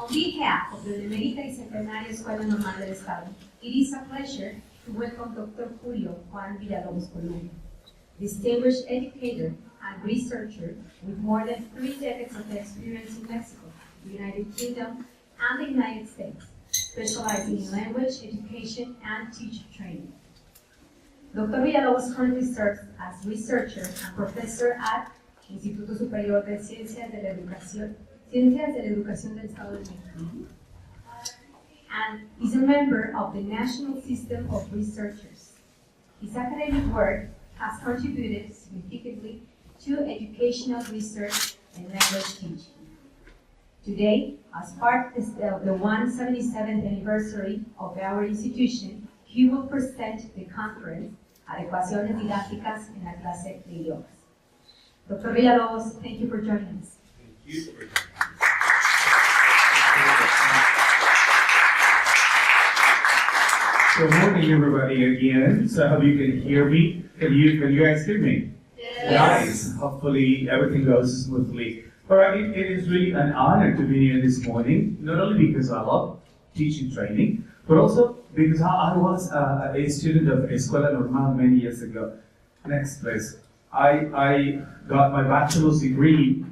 On behalf of the Benemérita y Centenaria Escuela Normal del Estado, it is a pleasure to welcome Dr. Julio Juan Villalobos Colunga, distinguished educator and researcher with more than 3 decades of experience in Mexico, the United Kingdom, and the United States, specializing in language education and teacher training. Dr. Villalobos currently serves as researcher and professor at Instituto Superior de Ciencias de la Educación del Estado de México, and is a member of the National System of Researchers. His academic work has contributed significantly to educational research and language teaching. Today, as part of the 177th anniversary of our institution, he will present the conference, Adecuaciones Didácticas en la clase de idiomas. Dr. Villalobos, thank you for joining us. Thank you for Good morning, everybody, again. So I hope you can hear me. Can you guys hear me? Yes. Nice. Hopefully everything goes smoothly. All right, it is really an honor to be here this morning, not only because I love teaching training, but also because I was a student of Escuela Normal many years ago. Next, please. I got my bachelor's degree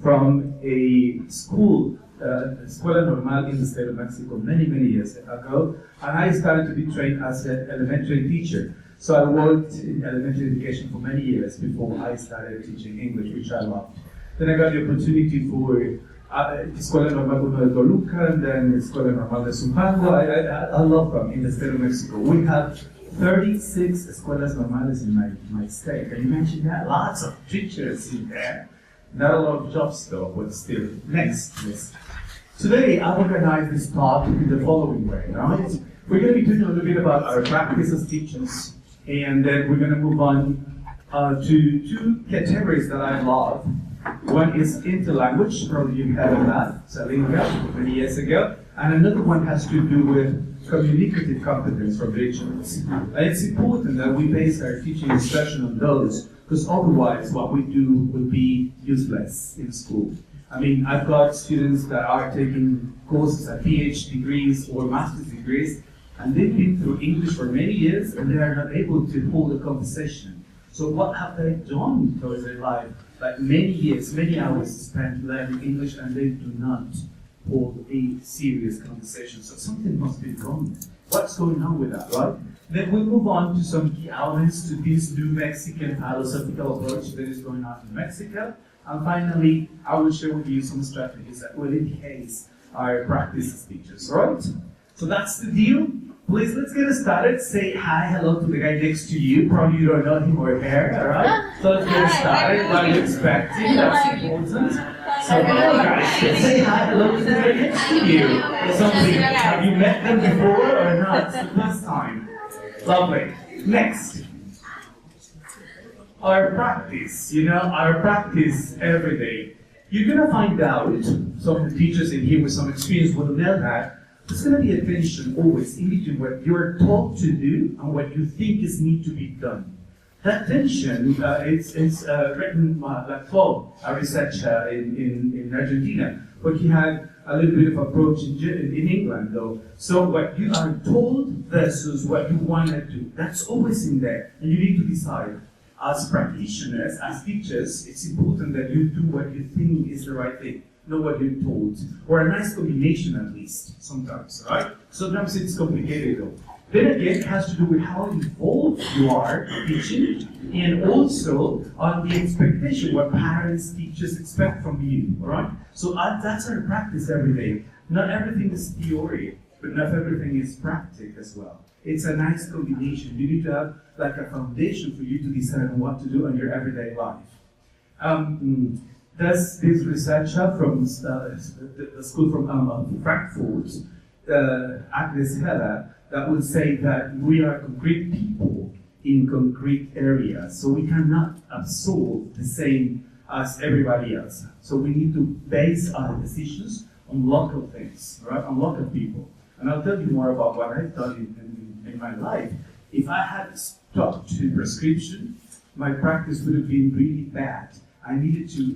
from a school, Escuela Normal in the state of Mexico many years ago, and I started to be trained as an elementary teacher. So I worked in elementary education for many years before I started teaching English, which I loved. Then I got the opportunity for Escuela Normal de Colunga, and then Escuela Normal de Zumpango. I love them in the state of Mexico. We have 36 escuelas normales in my state. Can you imagine that? Lots of teachers in there. Not a lot of jobs though, but still. Next, please. Today I organized this talk in the following way, right? We're going to be talking a little bit about our practice as teachers, and then we're going to move on to 2 categories that I love. One is interlanguage, probably you had that, Salinga, many years ago, and another one has to do with communicative competence from regions. And it's important that we base our teaching instruction on those, because otherwise what we do will be useless in school. I mean, I've got students that are taking courses at PhD degrees or master's degrees, and they've been through English for many years, and they are not able to hold a conversation. So what have they done throughout their life? Like many years, many hours spent learning English, and they do not hold a serious conversation. So something must be wrong. What's going on with that, right? Then we'll move on to some key elements to this new Mexican philosophical approach that is going on in Mexico. And finally, I will share with you some strategies that will enhance our practice as teachers, right? So that's the deal. Please, let's get started. Say hi, hello to the guy next to you. Probably you don't know him or her, alright? So let's get started. What are you expecting? That's important. So come on, guys, say hi, hello to the guy next to you. Something. Have you met them before or not? It's the first time. Lovely. Next. Our practice, our practice every day. You're going to find out, some of the teachers in here with some experience will know that, there's going to be a tension always in between what you're taught to do and what you think is need to be done. That tension, it's written like Paul, a researcher in Argentina, but he had a little bit of approach in England though. So what you are told versus what you want to do, that's always in there, and you need to decide. As practitioners, as teachers, it's important that you do what you think is the right thing, not what you're told. Or a nice combination at least, sometimes, right? Sometimes it's complicated though. Then again, it has to do with how involved you are teaching, and also on the expectation, what parents, teachers expect from you, all right? So that's our practice every day. Not everything is theory, but not everything is practice as well. It's a nice combination. You need to have like a foundation for you to decide on what to do in your everyday life. There's this researcher from the school from Frankfurt, Adecuaciones, that would say that we are concrete people in concrete areas, so we cannot absorb the same as everybody else. So we need to base our decisions on local things, right? On local people. And I'll tell you more about what I've done in my life. If I had stuck to prescription, my practice would have been really bad. I needed to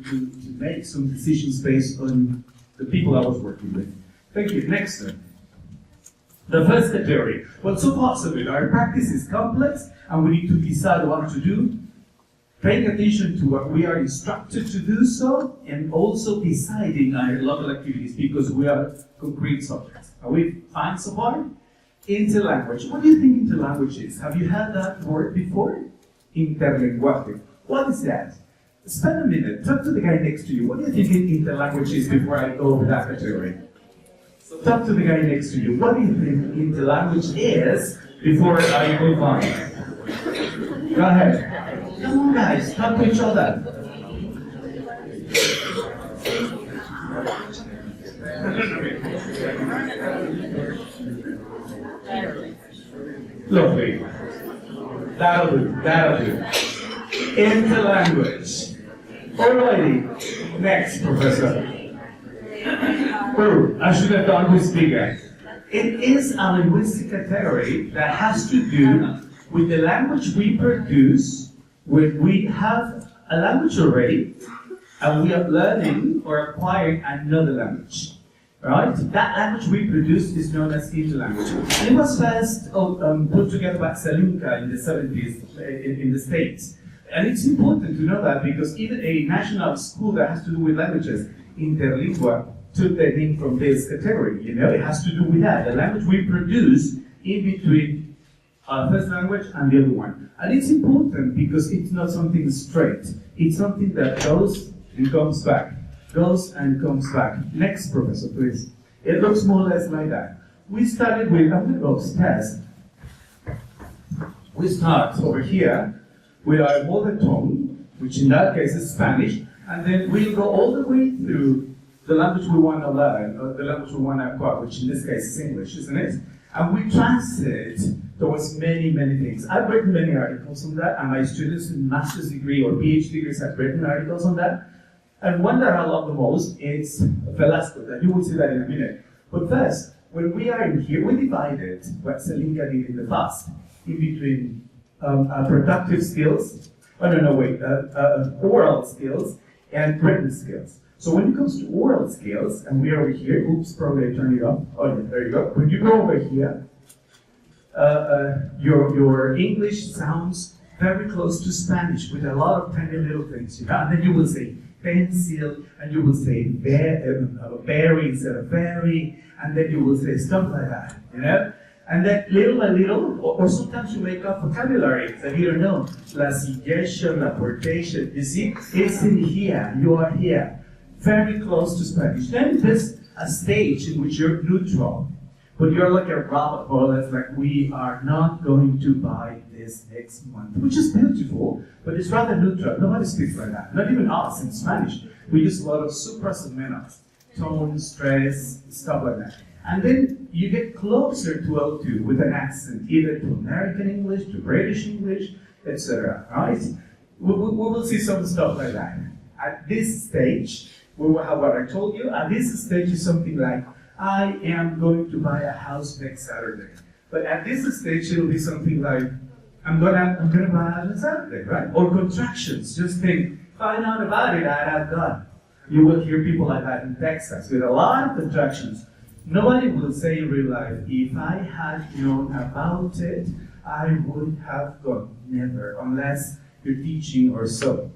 make some decisions based on the people I was working with. Thank you. Next one. The first category. Well, so parts of it. Our practice is complex, and we need to decide what to do, paying attention to what we are instructed to do so, and also deciding our local activities because we are concrete subjects. Are we fine so far? Interlanguage. What do you think interlanguage is? Have you heard that word before? Interlenguaje. What is that? Spend a minute, talk to the guy next to you. What do you think interlanguage is before I go over that category? So talk to the guy next to you. What do you think interlanguage is before I move on? Go ahead. Come on guys, talk to each other. Lovely. That'll do. Interlanguage. Alrighty. Next, Professor. Oh, I should have done with bigger. It is a linguistic category that has to do with the language we produce when we have a language already and we are learning or acquiring another language. Right? That language we produce is known as interlanguage. And it was first put together by Colunga in the 70s in the States. And it's important to know that because even a national school that has to do with languages, Interlingua, took their name from this category. You know, it has to do with that, the language we produce in between our first language and the other one. And it's important because it's not something straight. It's something that goes and comes back. Goes and comes back. Next, Professor, please. It looks more or less like that. We started with, I'm going to go upstairs. We start over here with our mother tongue, which in that case is Spanish, and then we'll go all the way through the language we want to learn, or the language we want to acquire, which in this case is English, isn't it? And we translate towards many, many things. I've written many articles on that, and my students in master's degree or PhD degrees have written articles on that. And one that I love the most is Velasco, that you will see that in a minute. But first, when we are in here, we divided what Selinga did in the past in between productive skills, oral skills and written skills. So when it comes to oral skills, and we are over here, oops, probably I turned it off. Oh yeah, there you go. When you go over here, your English sounds very close to Spanish with a lot of tiny little things, you know? And then you will say pencil, and you will say berry instead of berry, and then you will say stuff like that, you know? And then little by little, or sometimes you make up vocabulary that you don't know. La suggestion, la portation, you see? It's in here, you are here. Very close to Spanish. Then there's a stage in which you're neutral, but you're like a rabbit hole. It's like, we are not going to buy this next month, which is beautiful, but it's rather neutral. Nobody speaks like that. Not even us in Spanish. We use a lot of supras, tone, stress, stuff like that. And then you get closer to L2 with an accent, either to American English, to British English, etc. Right? We will see some stuff like that. At this stage, we will have what I told you. At this stage is something like, I am going to buy a house next Saturday. But at this stage, it'll be something like, I'm gonna buy a house on Saturday, right? Or contractions. Just think, find out about it, I have done. You will hear people like that in Texas with a lot of contractions. Nobody will say in real life, if I had known about it, I would have gone. Never, unless you're teaching or so.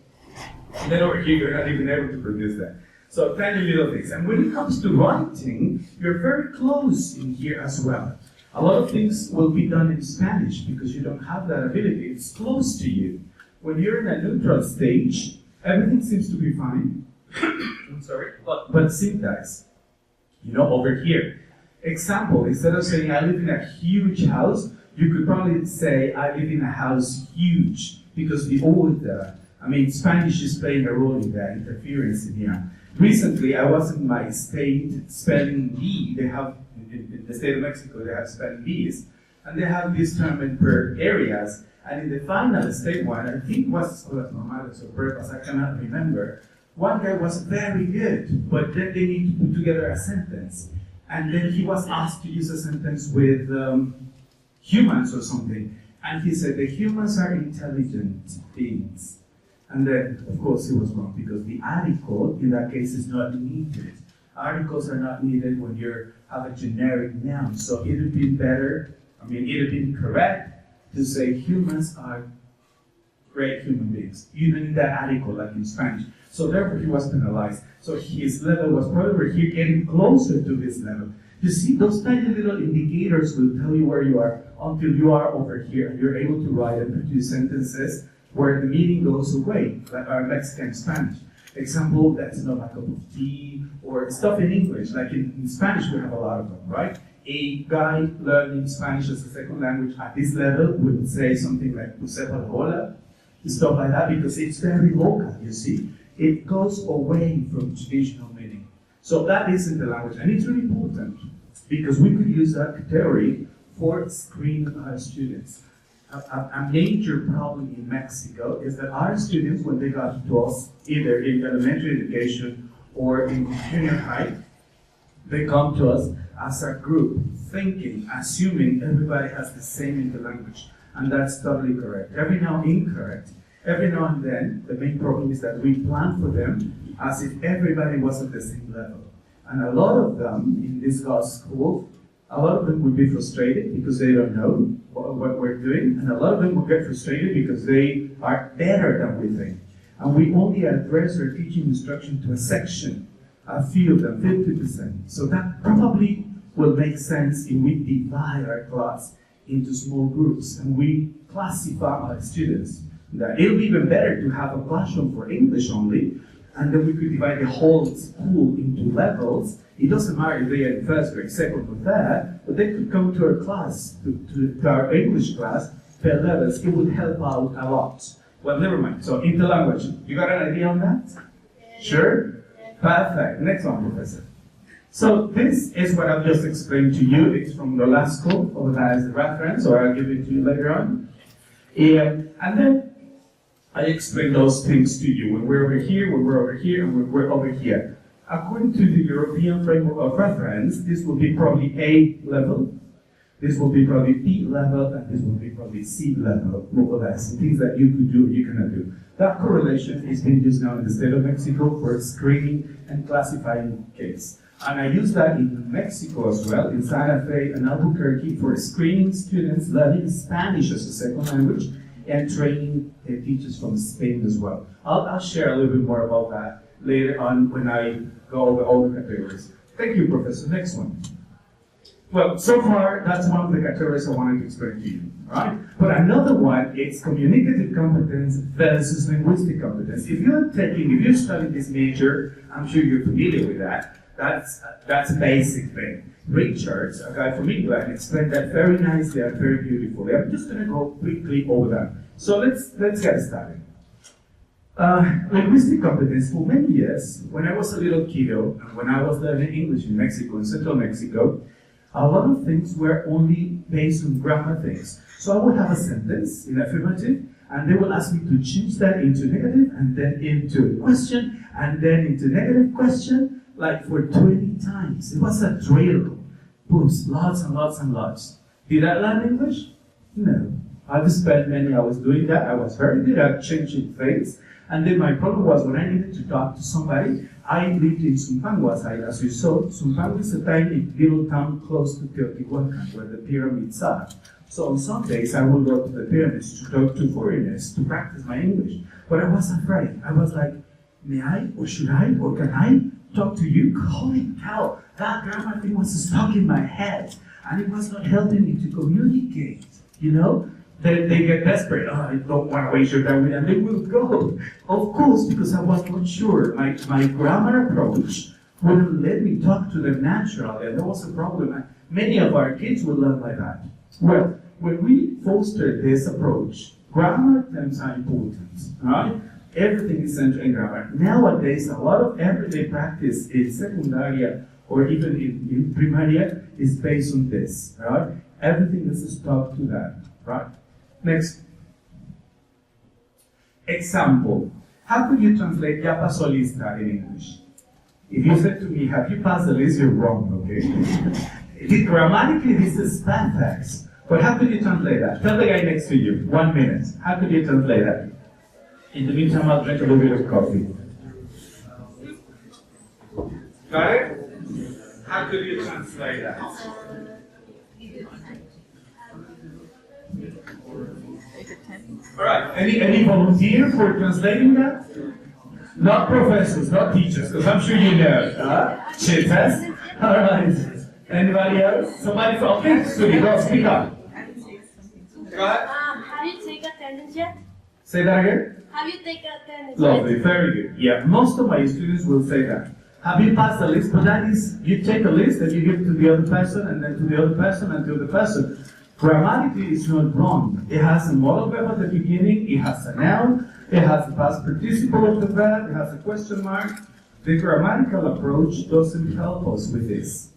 And then over here, you're not even able to produce that. So tiny little things. And when it comes to writing, you're very close in here as well. A lot of things will be done in Spanish because you don't have that ability. It's close to you. When you're in a neutral stage, everything seems to be fine. I'm sorry. But syntax, you know, over here. Example, instead of saying I live in a huge house, you could probably say I live in a house huge, because the order, Spanish is playing a role in that interference in here. Recently, I was in my state spelling bee. They have, in the state of Mexico, they have spelling bees, and they have this term in per areas. And in the final state one, I think it was Escuelas Normales or Prepas, I cannot remember. One guy was very good, but then they need to put together a sentence. And then he was asked to use a sentence with humans or something. And he said, the humans are intelligent beings. And then, of course, he was wrong, because the article, in that case, is not needed. articles are not needed when you have a generic noun. So it would be better, it would be correct to say humans are great human beings. You don't need that article like in Spanish. So therefore he was penalized. So his level was probably here getting closer to this level. You see, those tiny little indicators will tell you where you are until you are over here and you're able to write and produce sentences where the meaning goes away, like our Mexican Spanish. Example, that's not my cup of tea, or stuff in English, like in Spanish we have a lot of them, right? A guy learning Spanish as a second language at this level would say something like "Usted la bola," stuff like that, because it's very local, you see. It goes away from traditional meaning. So that isn't the language, and it's really important, because we could use that theory for screening our students. A major problem in Mexico is that our students, when they got to us, either in elementary education or in junior high, they come to us as a group, thinking, assuming everybody has the same English language. And that's totally correct. Every now incorrect. Every now and then, the main problem is that we plan for them as if everybody was at the same level. And a lot of them in this school, a lot of them will be frustrated because they don't know what we're doing, and a lot of them will get frustrated because they are better than we think. And we only address our teaching instruction to a section, a few of them, 50%. So that probably will make sense if we divide our class into small groups and we classify our students. That it'll be even better to have a classroom for English only, and then we could divide the whole school into levels. It doesn't matter if they are in first grade, second, or third, but they could come to our class, to our English class, per levels. It would help out a lot. Well, never mind. So, interlanguage. You got an idea on that? Sure? Perfect. Next one, Professor. So, this is what I've just explained to you. It's from the last school, over there as a reference, or I'll give it to you later on. And then I explain those things to you. When we're over here, when we're over here, and when we're over here. According to the European framework of reference, this will be probably A level, this will be probably B level, and this will be probably C level, more or less. Things that you could do, you cannot do. That correlation is being used now in the state of Mexico for screening and classifying kids. And I use that in Mexico as well, in Sala and Albuquerque, for screening students learning Spanish as a second language and training teachers from Spain as well. I'll share a little bit more about that later on when I go over all the categories. Thank you, Professor. Next one. Well, so far, that's one of the categories I wanted to explain to you, right? But another one is communicative competence versus linguistic competence. If you're studying this major, I'm sure you're familiar with that. That's a basic thing. Richards, a guy from England, explained that very nicely and very beautifully. I'm just going to go quickly over that. So let's get started. Linguistic competence, for many years, when I was a little kiddo, and when I was learning English in Mexico, in central Mexico, a lot of things were only based on grammar things. So I would have a sentence in affirmative, and they will ask me to change that into negative, and then into question, and then into negative question, like for 20 times. It was a drill. Booms, lots and lots and lots. Did I learn English? No. I've spent many hours doing that. I was very good at changing things. And then my problem was when I needed to talk to somebody, I lived in Zumpango, as you saw. Zumpango is a tiny little town close to Teotihuacan, where the pyramids are. So on some days I would go to the pyramids to talk to foreigners, to practice my English. But I was afraid. I was like, may I, or should I, or can I talk to you? Holy cow, that grammar thing was stuck in my head. And it was not helping me to communicate, you know? They get desperate. Oh, I don't want to waste your time with them. They will go. Of course, because I was not sure. My grammar approach wouldn't let me talk to them naturally, and that was a problem. Many of our kids would learn like that. Well, when we foster this approach, grammar terms are important, right? Everything is centered in grammar. Nowadays, a lot of everyday practice in secundaria or even in primaria is based on this, right? Everything is stuck to that, right? Next. Example. How could you translate ya pasó lista in English? If you said to me, have you passed the list, you're wrong, okay? Grammatically, this is perfect. But how could you translate that? Tell the guy next to you, 1 minute. How could you translate that? In the meantime, I'll drink a little bit of coffee. Got it? How could you translate that? All right. Any volunteer for translating that? Not professors, not teachers, because I'm sure you know. Cheers. All right. Anybody else? Somebody from okay, so you go speak up. Go ahead. Have you taken attendance yet? Say that again. Have you taken attendance Lovely, yet? very good. Yeah, most of my students will say that. Have you passed the list? But that is, you take a list and you give it to the other person, and then to the other person, and to the other person. Grammatically, it's not wrong. It has a modal verb at the beginning, it has a noun, it has the past participle of the verb, it has a question mark. The grammatical approach doesn't help us with this.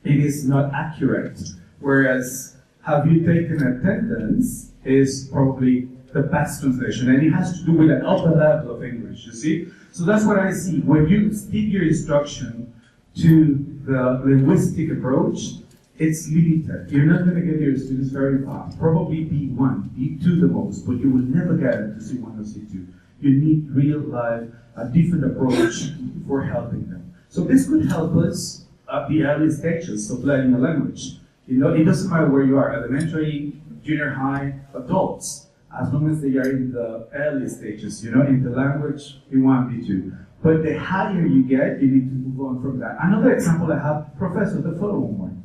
It is not accurate. Whereas, have you taken attendance is probably the best translation, and it has to do with an upper level of English, you see? So that's what I see. When you stick your instruction to the linguistic approach, it's limited. You're not going to get your students very far. Probably B1, B2 the most, but you will never get it to C1 or C2. You need real life, a different approach for helping them. So this could help us at the early stages of learning a language. You know, it doesn't matter where you are, elementary, junior high, adults, as long as they are in the early stages, you know, in the language, B1, B2. But the higher you get, you need to move on from that. Another example I have, Professor, the following one.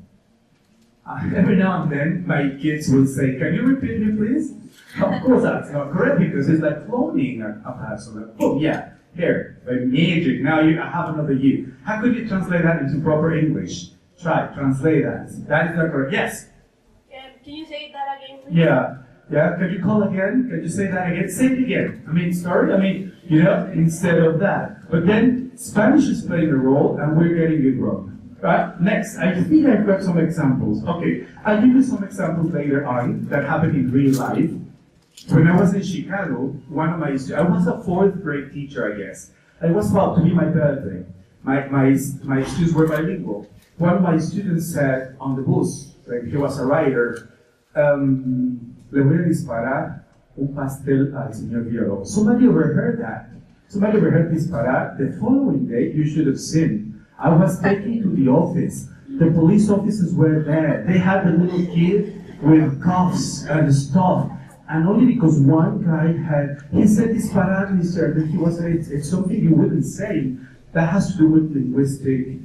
Every now and then, my kids will say, can you repeat me, please? Of course, that's not correct, because it's like cloning a person. Like, oh, yeah, here, by magic, now I have another you. How could you translate that into proper English? Try, translate that. That is not correct. Yes? Can you say that again, please? Yeah, could you call again? Could you say that again? Say it again. You know, instead of that. But then, Spanish is playing a role, and we're getting it wrong. Right? Next, I think I've got some examples. Okay, I'll give you some examples later on that happened in real life. When I was in Chicago, one of my students, I was a fourth grade teacher, I guess. It was about to be my birthday. My students were bilingual. One of my students said on the bus, like he was a writer, le voy a disparar un pastel al señor Villalobos. Somebody overheard that. Somebody overheard disparar. The following day, you should have seen. I was taken to the office. The police officers were there. They had a little kid with cuffs and stuff. And only because one guy he said disparar, Mr. That he was, it's something you wouldn't say. That has to do with linguistic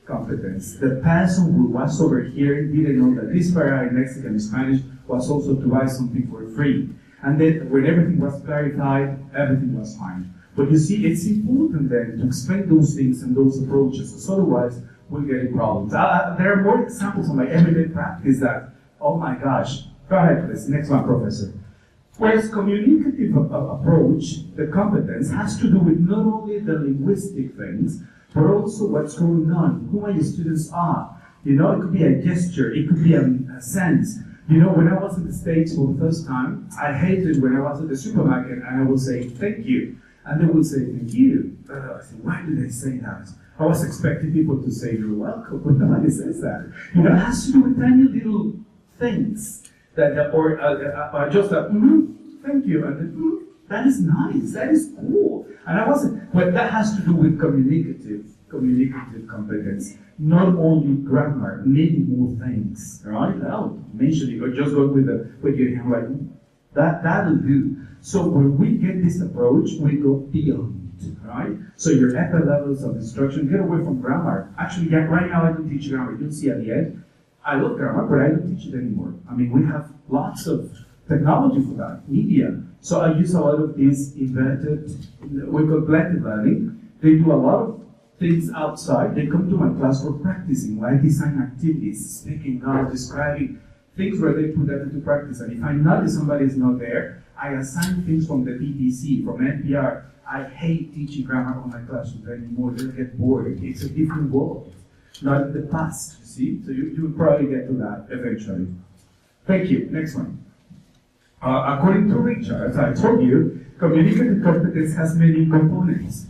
competence. The person who was over here didn't know that disparar in Mexican and Spanish was also to buy something for free. And then when everything was clarified, everything was fine. But you see, it's important then to explain those things and those approaches, so otherwise we'll get in problems. There are more examples of my everyday practice that, oh my gosh. Go ahead, please. Next one, Professor. Whereas communicative approach, the competence, has to do with not only the linguistic things, but also what's going on, who my students are. You know, it could be a gesture, it could be a sense. You know, when I was in the States for the first time, I hated when I was at the supermarket and I would say, thank you. And they would say, thank you. I said, why do they say that? I was expecting people to say, you're welcome, but nobody says that. You know, it has to do with tiny little things. That, or just a, thank you, and then, that is nice, that is cool. And I wasn't, but that has to do with communicative competence. Not only grammar, many more things, right? I'll mention it, or just go with your handwriting. That'll do. So when we get this approach, we go beyond, right? So your upper levels of instruction, get away from grammar. Actually, yeah, right now I don't teach grammar. You'll see at the end. I love grammar, but I don't teach it anymore. I mean, we have lots of technology for that, media. So I use a lot of these inverted, we call blended learning. They do a lot of things outside. They come to my class for practicing, like design activities, speaking out, describing things where they put that into practice. And if I notice somebody is not there, I assign things from the BBC, from NPR. I hate teaching grammar on my classroom anymore. They'll get bored. It's a different world, not in the past, you see? So you will probably get to that eventually. Thank you. Next one. According to Richard, as I told you, communicative competence has many components.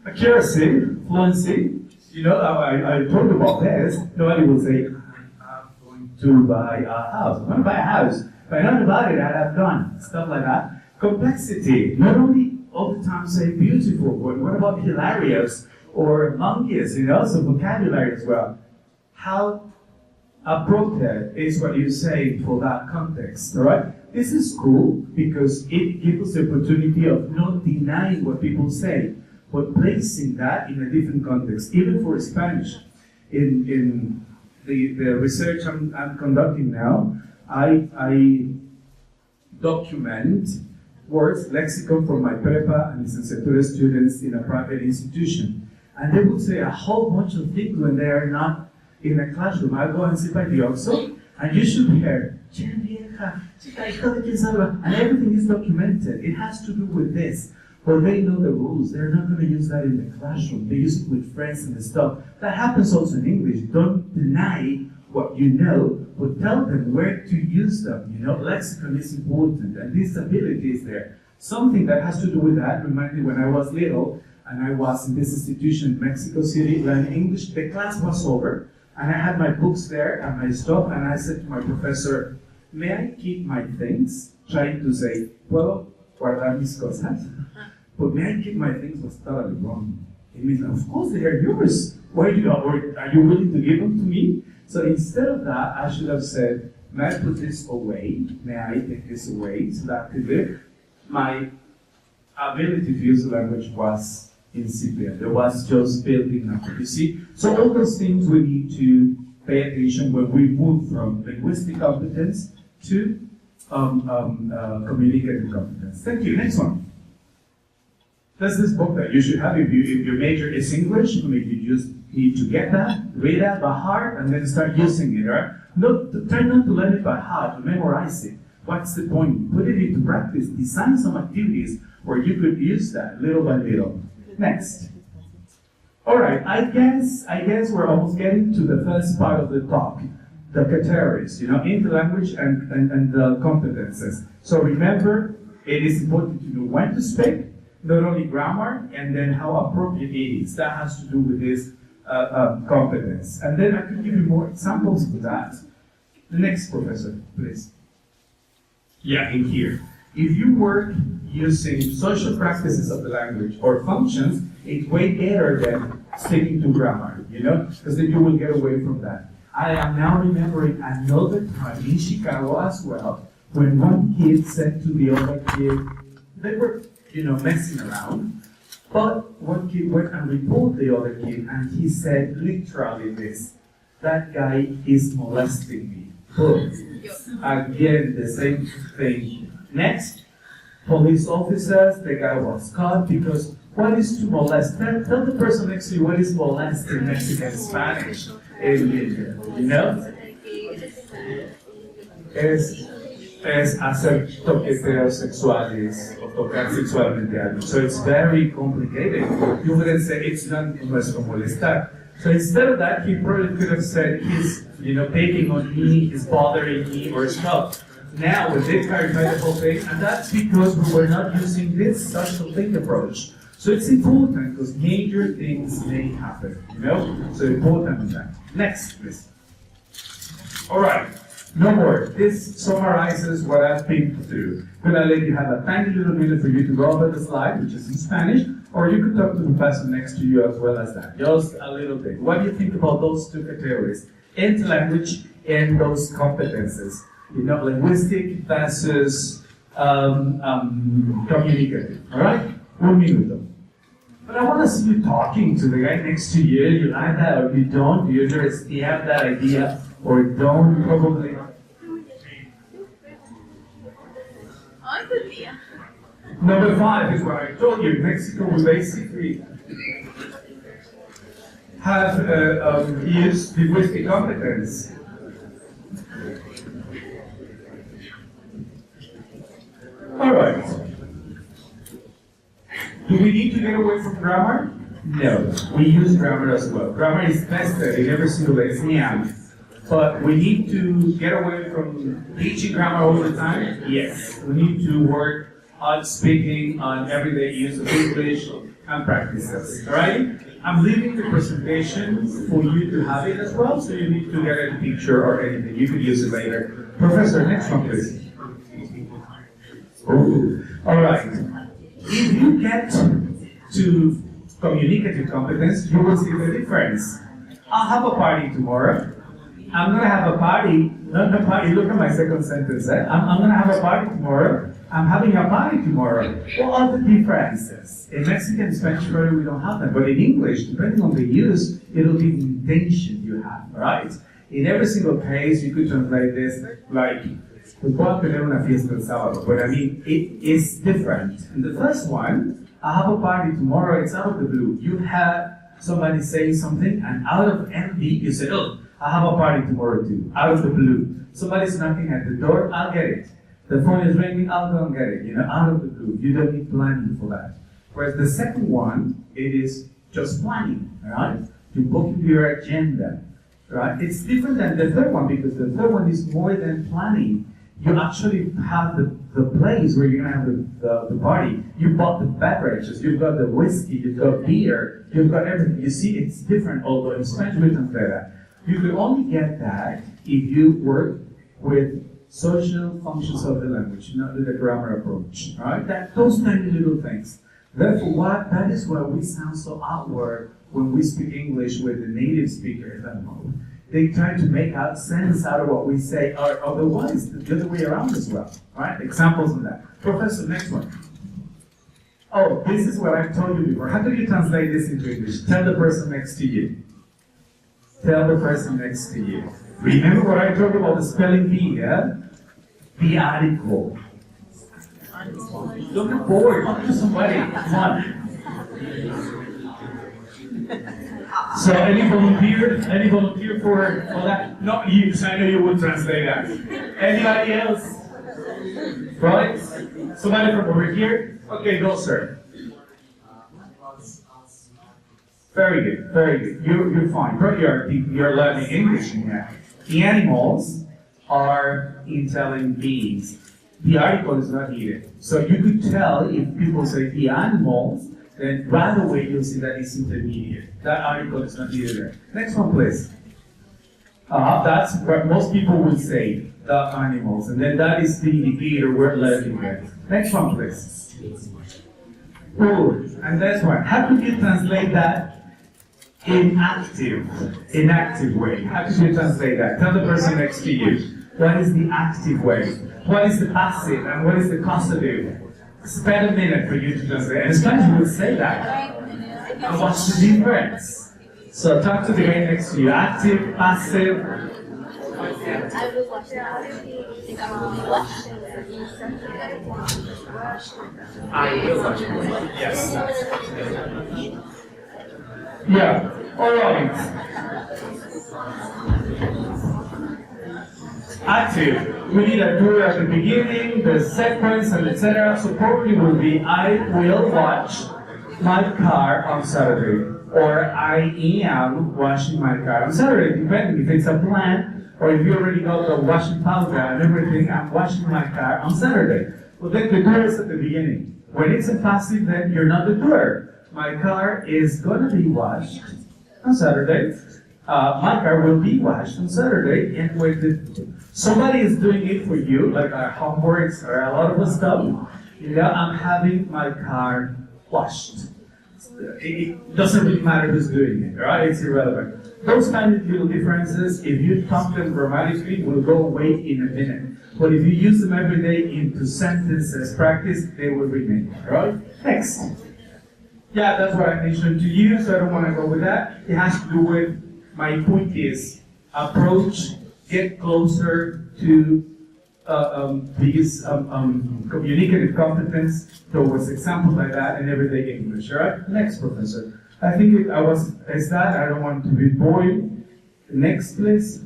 Accuracy, fluency, you know, I told you about this. Nobody will say, I'm going to buy a house. I'm going to buy a house. If I know about it, I'd have done. Stuff like that. Complexity, not only all the time say beautiful, but what about hilarious? or monkeys, so vocabulary as well. How appropriate is what you say for that context, all right? This is cool because it gives us the opportunity of not denying what people say, but placing that in a different context, even for Spanish. In the research I'm conducting now, I document words, lexicon for my prepa and licenciatura students in a private institution. And they would say a whole bunch of things when they are not in a classroom. I go and sit by the OXXO, and you should hear, and everything is documented. It has to do with this. But they know the rules. They're not going to use that in the classroom. They use it with friends and stuff. That happens also in English. Don't deny what you know, but tell them where to use them. Lexicon is important, and this ability is there. Something that has to do with that reminded me when I was little, and I was in this institution in Mexico City learning English. The class was over, and I had my books there and my stuff, and I said to my professor, "May I keep my things?" Trying to say, "Puedo guardar mis cosas?" But may I keep my things was totally wrong. It means, of course they are yours. Why do you, or are you willing to give them to me? So instead of that, I should have said, may I put this away? May I take this away? So that my ability to use the language was incipient. It was just building up, you see? So all those things we need to pay attention when we move from linguistic competence to communicative competence. Thank you. Next one. That's this book that you should have if your major is English. Maybe you just need to get that, read that by heart, and then start using it, right? Try not to learn it by heart, to memorize it. What's the point? Put it into practice. Design some activities where you could use that little by little. Next. All right, I guess we're almost getting to the first part of the talk, the categories, in the language and the competences. So remember, it is important to know when to speak, not only grammar, and then how appropriate it is. That has to do with this competence. And then I could give you more examples of that. The next professor, please. Yeah, in here. If you work using social practices of the language or functions, it's way better than sticking to grammar, because then you will get away from that. I am now remembering another time in Chicago as well, when one kid said to the other kid, they were messing around. But one kid went and reported the other kid, and he said literally this: "That guy is molesting me." Boom. Again, the same thing. Next, police officers, the guy was caught because what is to molest? Tell the person next to you what is molest in Mexican Spanish. Es hacer toqueteos sexuales o tocar sexualmente a alguien. So it's very complicated. You wouldn't say it's not nuestro molestar. So instead of that, he probably could have said he's, picking on me, he's bothering me, or stuff. Now, when they clarify the whole thing, and that's because we were not using this social thing approach. So it's important because major things may happen, So important in that. Next, please. All right. No more. This summarizes what I've been through. I'm going to let you have a tiny little minute for you to go over the slide, which is in Spanish, or you could talk to the person next to you as well as that. Just a little bit. What do you think about those two categories? In language and those competences. Linguistic versus communicative. All right? 1 minute. But I want to see you talking to the guy next to you. You like that or you don't? Do you have that idea? Or don't, probably. Number 5 is what I told you. Mexico will basically have used linguistic competence. All right. Do we need to get away from grammar? No. We use grammar as well. Grammar is tested in every single exam. But we need to get away from teaching grammar all the time? Yes. We need to work on speaking, on everyday use of English and practices. Alright? I'm leaving the presentation for you to have it as well, so you need to get a picture or anything. You could use it later. Professor, next one please. Alright. If you get to communicative competence, you will see the difference. I'll have a party tomorrow. I'm gonna have a party, not a party, look at my second sentence, eh? I'm gonna have a party tomorrow. I'm having a party tomorrow. What are the differences? In Mexican, Spanish, probably we don't have them, but in English, depending on the use, it'll be the intention you have, right? In every single case, you could translate this like, pues voy a tener una fiesta el sábado, but I mean, it is different. In the first one, I have a party tomorrow, it's out of the blue. You have somebody saying something, and out of envy, you say, oh, I have a party tomorrow too, out of the blue. Somebody's knocking at the door, I'll get it. The phone is ringing, I'll go and get it, out of the blue. You don't need planning for that. Whereas the second one, it is just planning, right? You book into your agenda, right? It's different than the third one, because the third one is more than planning. You actually have the place where you're gonna have the party. You bought the beverages, you've got the whiskey, you've got beer, you've got everything. You see, it's different, although in Spanish we translate that. You could only get that if you work with social functions of the language, not with the grammar approach, right? Those tiny little things. Therefore, that is why we sound so outward when we speak English with the native speakers. They try to make sense out of what we say, or otherwise, the other way around as well, right? Examples of that. Professor, next one. Oh, this is what I've told you before. How do you translate this into English? Tell the person next to you. Tell the person next to you. Remember what I told you about the spelling bee, yeah? The article. Looking forward, talk to somebody. Come on. So, any volunteer for that? No, you, I know you would translate that. Anybody else? Right? Somebody from over here? Okay, go, sir. Very good, very good. You're fine. You're learning English in here. The animals are intelligent beings. The article is not needed. So you could tell if people say the animals, then right away you'll see that it's intermediate. That article is not needed there. Next one, please. That's what most people would say, the animals. And then that is the indicator we're learning there. Next one, please. Good. And that's one. How could you translate that in active way? How could you translate that? Tell the person next to you. What is the active way? What is the passive? And what is the causative? Spend a minute for you to translate. And Spanish will say that. And what's the difference? So talk to the guy next to you. Active, passive. I will watch it. Yes. Yeah. All right. Active. We need a doer at the beginning, the sequence, and etc. So probably will be I will watch my car on Saturday, or I am washing my car on Saturday, depending if it's a plan or if you already got the washing powder and everything. I'm washing my car on Saturday. Well, then the doer is at the beginning. When it's a passive, then you're not the doer. My car is going to be washed on Saturday. My car will be washed on Saturday, and when somebody is doing it for you, like our homeworks or a lot of the stuff, I'm having my car washed. It doesn't really matter who's doing it, right? It's irrelevant. Those kind of little differences, if you talk them grammatically, will go away in a minute. But if you use them every day into sentences practice, they will remain, right? Next. Yeah, that's what I mentioned to you, so I don't want to go with that. It has to do with, my point is, approach, get closer to these communicative competence towards examples like that in everyday English, right? Next, Professor. I think is that, I don't want to be boring. Next, please.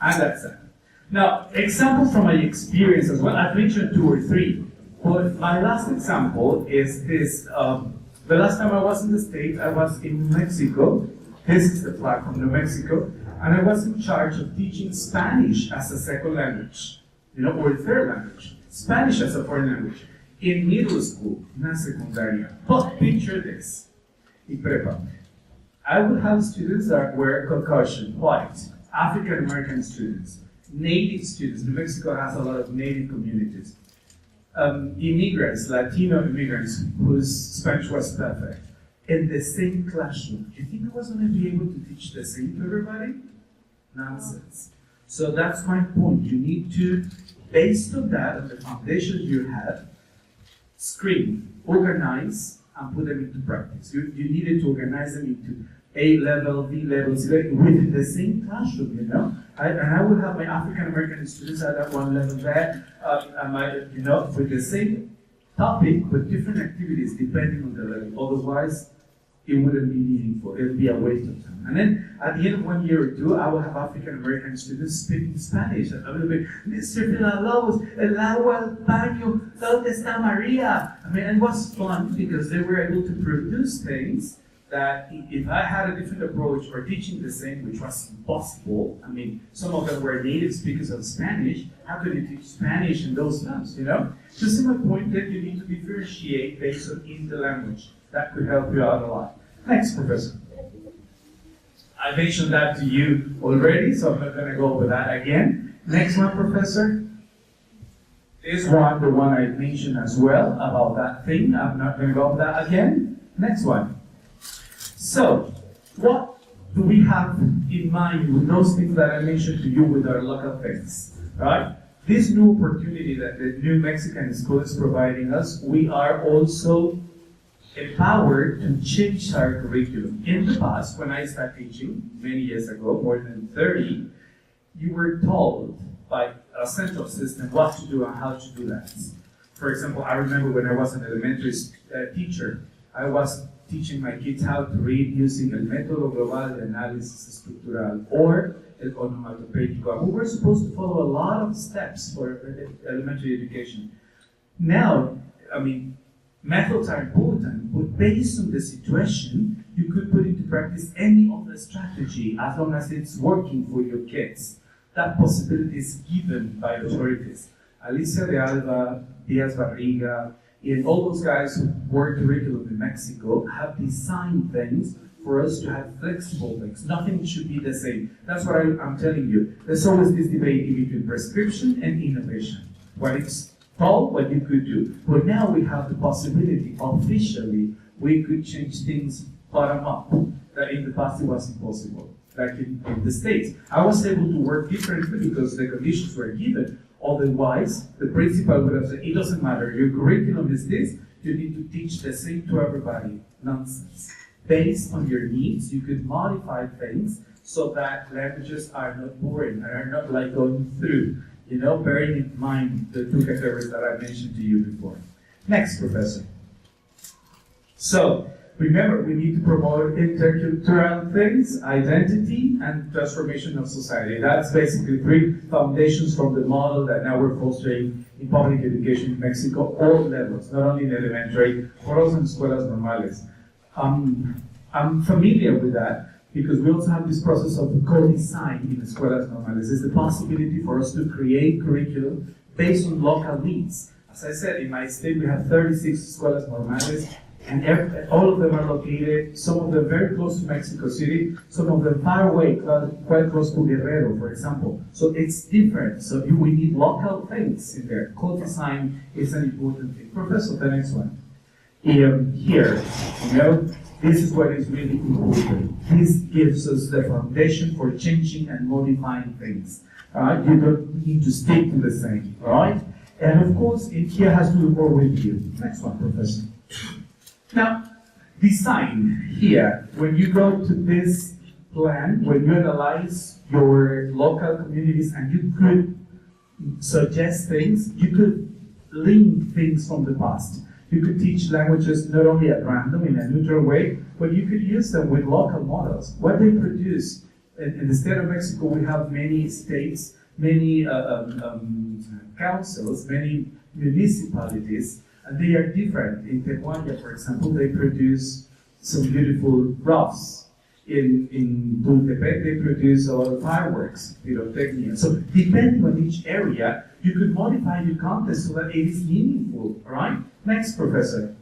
And that's it. Now, examples from my experience as well. I've mentioned 2 or 3, but my last example is this. The last time I was in the States, I was in Mexico. This is the flag from New Mexico. And I was in charge of teaching Spanish as a second language, or a third language. Spanish as a foreign language. In middle school, not secundaria. But picture this. In prepa. I would have students that were Caucasian, white, African American students, native students. New Mexico has a lot of native communities. Immigrants, Latino immigrants, whose Spanish was perfect. in the same classroom. Do you think I was going to be able to teach the same to everybody? Nonsense. So that's my point. You need to, based on that, on the foundation you have, screen, organize, and put them into practice. You needed to organize them into A level, B level, C level, within the same classroom, you know? And I will have my African American students at that one level there, with the same topic, but different activities depending on the level. Otherwise, it wouldn't be meaningful. It would be a waste of time. And then at the end of 1 year or two, I will have African American students speaking Spanish. I will be, Mr. Villalobos, el agua, el baño, ¿dónde está Maria? I mean, it was fun because they were able to produce things that if I had a different approach or teaching the same, which was impossible, I mean, some of them were native speakers of Spanish, how could you teach Spanish in those terms, you know? To see my point that you need to differentiate based on in the language. That could help you out a lot. Next, Professor. I mentioned that to you already, so I'm not going to go over that again. Next one, Professor. This one, the one I mentioned as well, about that thing. I'm not going to go over that again. Next one. So, what do we have in mind with those things that I mentioned to you with our local things, right? This new opportunity that the New Mexican School is providing us, we are also empowered to change our curriculum. In the past, when I started teaching, many years ago, more than 30, you were told by a central system what to do and how to do that. For example, I remember when I was an elementary teacher, I was teaching my kids how to read using el método global de análisis estructural or el onomatopéyico. And we were supposed to follow a lot of steps for elementary education. Now, I mean, methods are important, but based on the situation, you could put into practice any other strategy as long as it's working for your kids. That possibility is given by authorities. Alicia de Alba, Diaz Barriga, and all those guys who work curriculum in Mexico have designed things for us to have flexible things. Nothing should be the same. That's what I'm telling you. There's always this debate in between prescription and innovation. What it's told, what you could do. But now we have the possibility, officially, we could change things bottom up. That in the past it was impossible. Like in the States. I was able to work differently because the conditions were given. Otherwise, the principal would have said, it doesn't matter, your curriculum is this, you need to teach the same to everybody. Nonsense. Based on your needs, you could modify things so that languages are not boring and are not like going through, you know, bearing in mind the two categories that I mentioned to you before. Next, Professor. So, remember, we need to promote intercultural things, identity, and transformation of society. That's basically three foundations from the model that now we're fostering in public education in Mexico, all levels, not only in elementary, but also in escuelas normales. I'm familiar with that because we also have this process of co-design in escuelas normales. It's the possibility for us to create curriculum based on local needs. As I said, in my state we have 36 escuelas normales, and all of them are located, some of them very close to Mexico City, some of them far away, quite close to Guerrero, for example. So it's different. So we need local things in there. Co-design is an important thing. Professor, the next one. Here, you know, this is what is really important. This gives us the foundation for changing and modifying things. You don't need to stick to the same, right? And of course, it here has to do more with you. Next one, Professor. Now, design here, when you go to this plan, when you analyze your local communities and you could suggest things, you could link things from the past. You could teach languages not only at random in a neutral way, but you could use them with local models. What they produce, in the state of Mexico, we have many states, many councils, many municipalities, and they are different. In Tehuaya, for example, they produce some beautiful roughs. In Tultepec, they produce a lot of fireworks, pyrotechnia. So depending on each area, you could modify your content so that it is meaningful, all right? Next, Professor.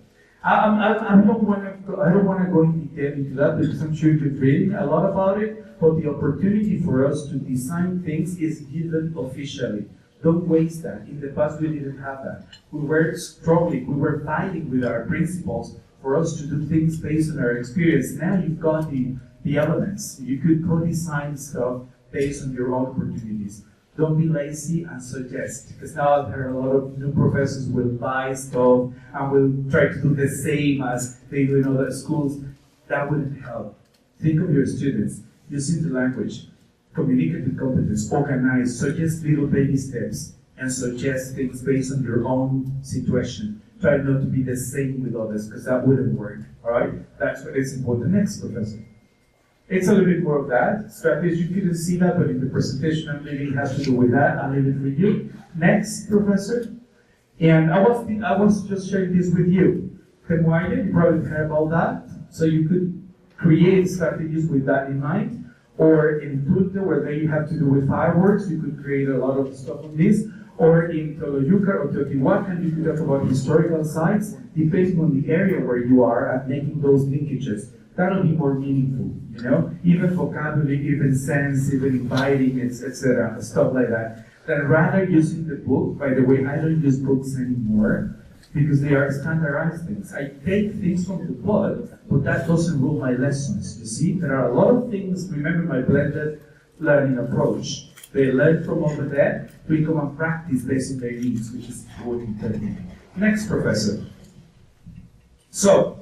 I don't want to go in detail into that because I'm sure you've read a lot about it, but the opportunity for us to design things is given officially. Don't waste that. In the past, we didn't have that. We were struggling, we were fighting with our principals for us to do things based on our experience. Now you've got the elements. You could co-design stuff based on your own opportunities. Don't be lazy and suggest, because now there are a lot of new professors will buy stuff and will try to do the same as they do in other schools. That wouldn't help. Think of your students using the language, communicate with competence, organize, suggest little baby steps, and suggest things based on your own situation. Try not to be the same with others, because that wouldn't work. All right? That's what is important. Next, professor. It's a little bit more of that. Strategy, you couldn't see that, but in the presentation I'm leaving has to do with that. I'll leave it for you. Next, professor. And I was just sharing this with you. Temuaya, you probably heard about that. So you could create strategies with that in mind. Or in Punta, where they have to do with fireworks, you could create a lot of stuff on this. Or in Toloyuca or Teotihuacan, you could talk about historical sites, depending on the area where you are at making those linkages. That'll be more meaningful, you know? Even vocabulary, even sense, even inviting, etc., stuff like that. Then rather using the book, by the way, I don't use books anymore because they are standardized things. I take things from the book, but that doesn't rule my lessons, you see? There are a lot of things, remember my blended learning approach. They learn from over there, we come and practice based on their needs, which is important technique. Next, professor. So,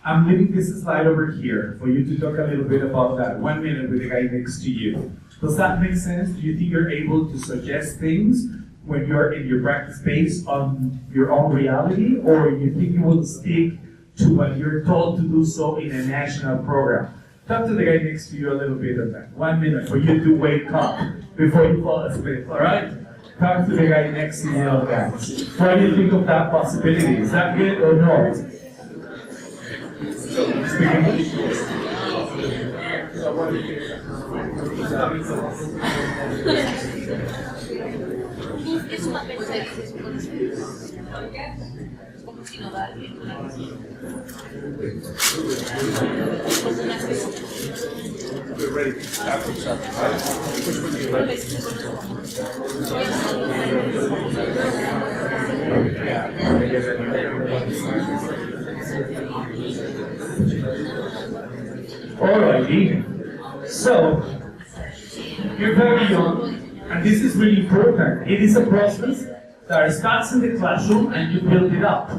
I'm leaving this slide over here for you to talk a little bit about that. 1 minute with the guy next to you. Does that make sense? Do you think you're able to suggest things when you're in your practice based on your own reality, or you think you will stick to what you're told to do so in a national program? Talk to the guy next to you a little bit of that. 1 minute for you to wake up before you fall asleep, all right? Talk to the guy next to you of that. What do you think of that possibility? Is that good or no? Es una pena que se supone como sinodal. We're ready to start from chapter, right? Which one do you like? Alrighty. So, you're very young, and this is really important. It is a process that starts in the classroom and you build it up.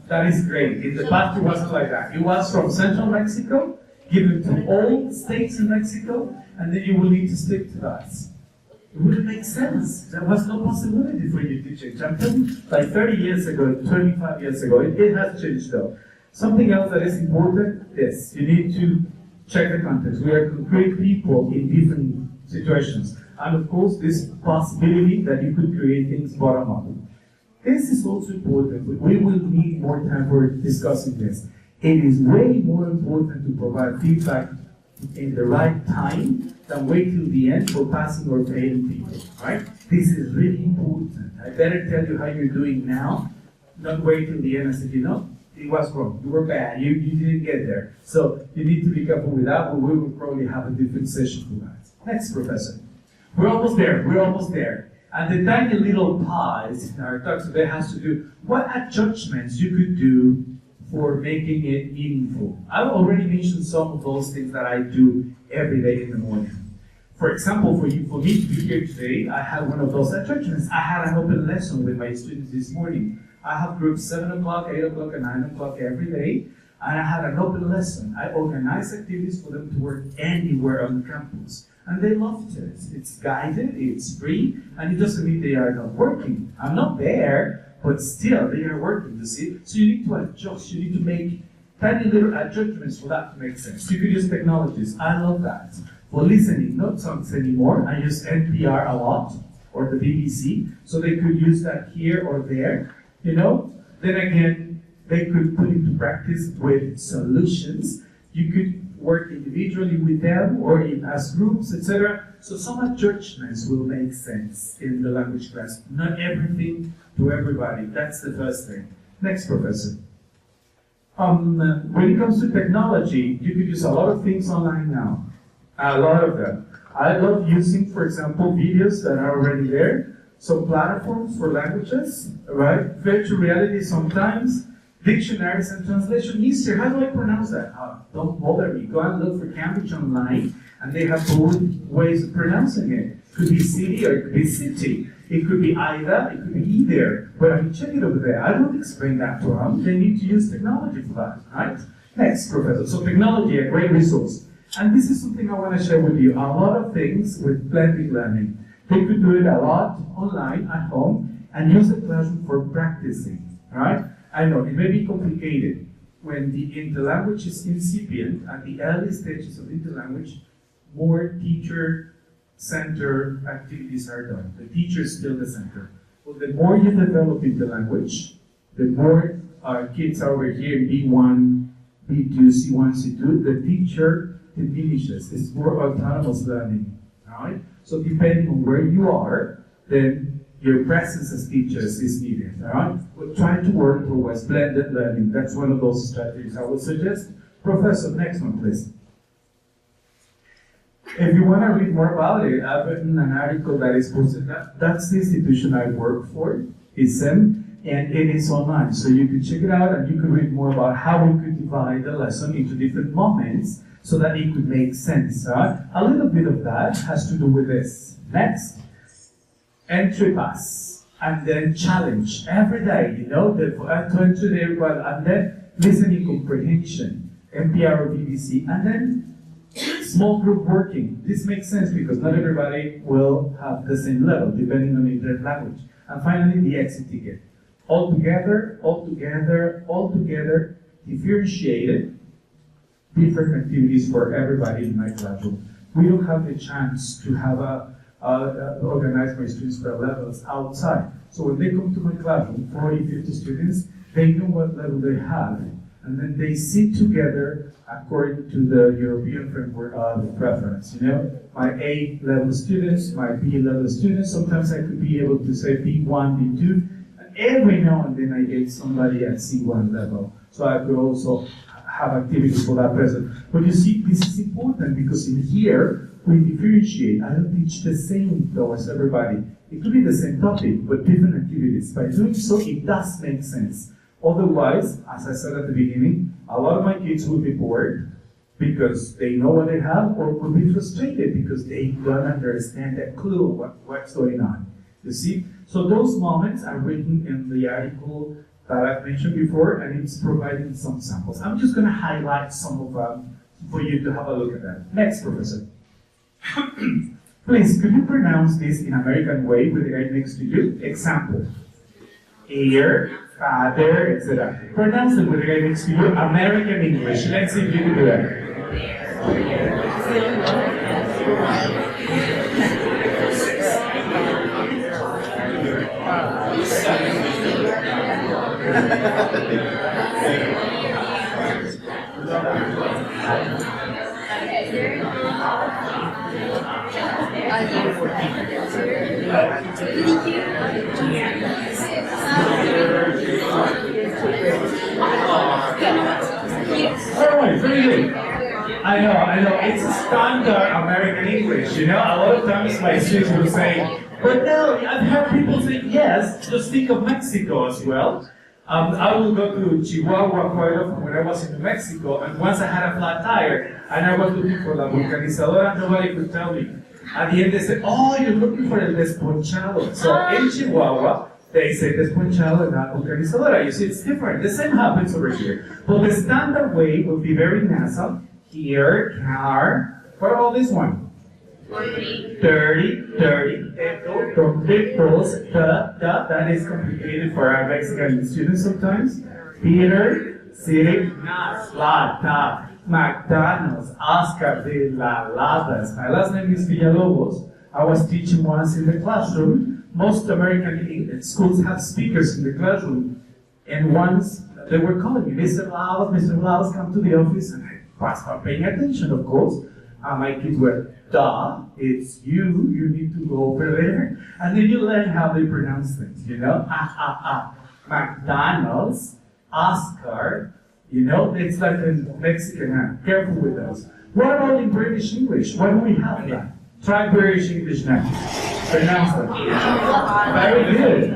That is great. In the past, it wasn't like that. It was from Central Mexico, given to all states in Mexico, and then you will need to stick to that. It wouldn't make sense. There was no possibility for you to change. I'm telling you, like 30 years ago, 25 years ago, it has changed though. Something else that is important is you need to check the context. We are concrete people in different situations. And of course, this possibility that you could create things bottom up. This is also important. We will need more time for discussing this. It is way more important to provide feedback in the right time than wait till the end for passing or failing people, right? This is really important. I better tell you how you're doing now, not wait till the end and say, you know, it was wrong, you were bad, you didn't get there. So you need to be careful with that, but we will probably have a different session for that. Next, professor. We're almost there. And the tiny little pause in our talk today has to do what adjustments you could do for making it meaningful. I've already mentioned some of those things that I do every day in the morning. For example, for me to be here today, I had one of those adjustments. I had an open lesson with my students this morning. I have groups 7 o'clock, 8 o'clock, and 9 o'clock every day, and I had an open lesson. I organized activities for them to work anywhere on the campus. And they loved it. It's guided, it's free, and it doesn't mean they are not working. I'm not there, but still they are working, you see? So you need to adjust, you need to make tiny little adjustments for that to make sense. You could use technologies, I love that. For listening, not songs anymore, I use NPR a lot, or the BBC, so they could use that here or there, you know? Then again, they could put into practice with solutions. You could work individually with them or as groups, etc. So some adjustments will make sense in the language class. Not everything to everybody. That's the first thing. Next, professor. When it comes to technology, you could use a lot of things online now. A lot of them. I love using, for example, videos that are already there. Some platforms for languages, right? Virtual reality sometimes. Dictionaries and translation easier. How do I pronounce that? Don't bother me. Go and look for Cambridge Online, and they have both ways of pronouncing it. It could be city or it could be city. It could be either, it could be either. But I mean, check it over there. I don't explain that to them. They need to use technology for that, right? Next, Professor. So technology, a great resource. And this is something I want to share with you. A lot of things with blended learning. They could do it a lot online at home and use the classroom for practicing, right? I know it may be complicated when the interlanguage is incipient at the early stages of interlanguage. More teacher-centered activities are done. The teacher is still the center. Well, the more you develop interlanguage, the more our kids are over here in B1, B2, C1, C2, the teacher diminishes. It's more autonomous learning, right? So depending on where you are, then your presence as teachers is needed, all right? We're trying to work towards blended learning. That's one of those strategies I would suggest. Professor, next one, please. If you want to read more about it, I've written an article that is posted. That's the institution I work for, ISEM, and it is online. So you can check it out and you can read more about how we could divide the lesson into different moments so that it could make sense. A little bit of that has to do with this. Next. Entry pass, and then challenge every day, you know, to enter the everybody, and then listening comprehension, MPR or BBC, and then small group working. This makes sense because not everybody will have the same level depending on their language. And finally, the exit ticket. All together, differentiated, different activities for everybody in my classroom. We don't have the chance to have organize my students per levels outside. So when they come to my classroom, 40, 50 students, they know what level they have, and then they sit together according to the European framework of preference. You know, my A level students, my B level students, sometimes I could be able to say B1, B2, and every now and then I get somebody at C1 level. So I could also have activities for that person. But you see, this is important because in here, we differentiate. I don't teach the same towards everybody. It could be the same topic, but different activities. By doing so, it does make sense. Otherwise, as I said at the beginning, a lot of my kids will be bored because they know what they have, or will be frustrated because they don't understand a clue what's going on. You see? So those moments are written in the article that I've mentioned before, and it's providing some samples. I'm just going to highlight some of them for you to have a look at that. Next, Professor. Please, could you pronounce this in American way with the guy next to you? Example. Air, father, etc. Pronounce it with the guy next to you, American English. Let's see if you can do that. Alright, very good. I know, it's a standard American English, you know? A lot of times my students will say, but no, I've heard people say yes, just think of Mexico as well. I will go to Chihuahua quite often when I was in New Mexico, and once I had a flat tire, and I was looking for la vulcanizadora, nobody could tell me. At the end they said, oh, you're looking for el desponchado. So in Chihuahua, they say desponchado and not vulcanizadora. You see, it's different. The same happens over here. But the standard way would be very nasal. Here, car. What about this one? 30, that is complicated for our Mexican students sometimes. Peter, city, Slata, McDonald's, Oscar de la Ladas. My last name is Villalobos. I was teaching once in the classroom. Most American schools have speakers in the classroom. And once they were calling me, Mr. Lavas, come to the office. And I was not paying attention, of course. My kids were, duh, it's you need to go over there. And then you learn how they pronounce things, you know? McDonald's, Oscar, you know? It's like a Mexican, careful with those. What about in British English? Why don't we have that? Try British English now. Pronounce them. Very good.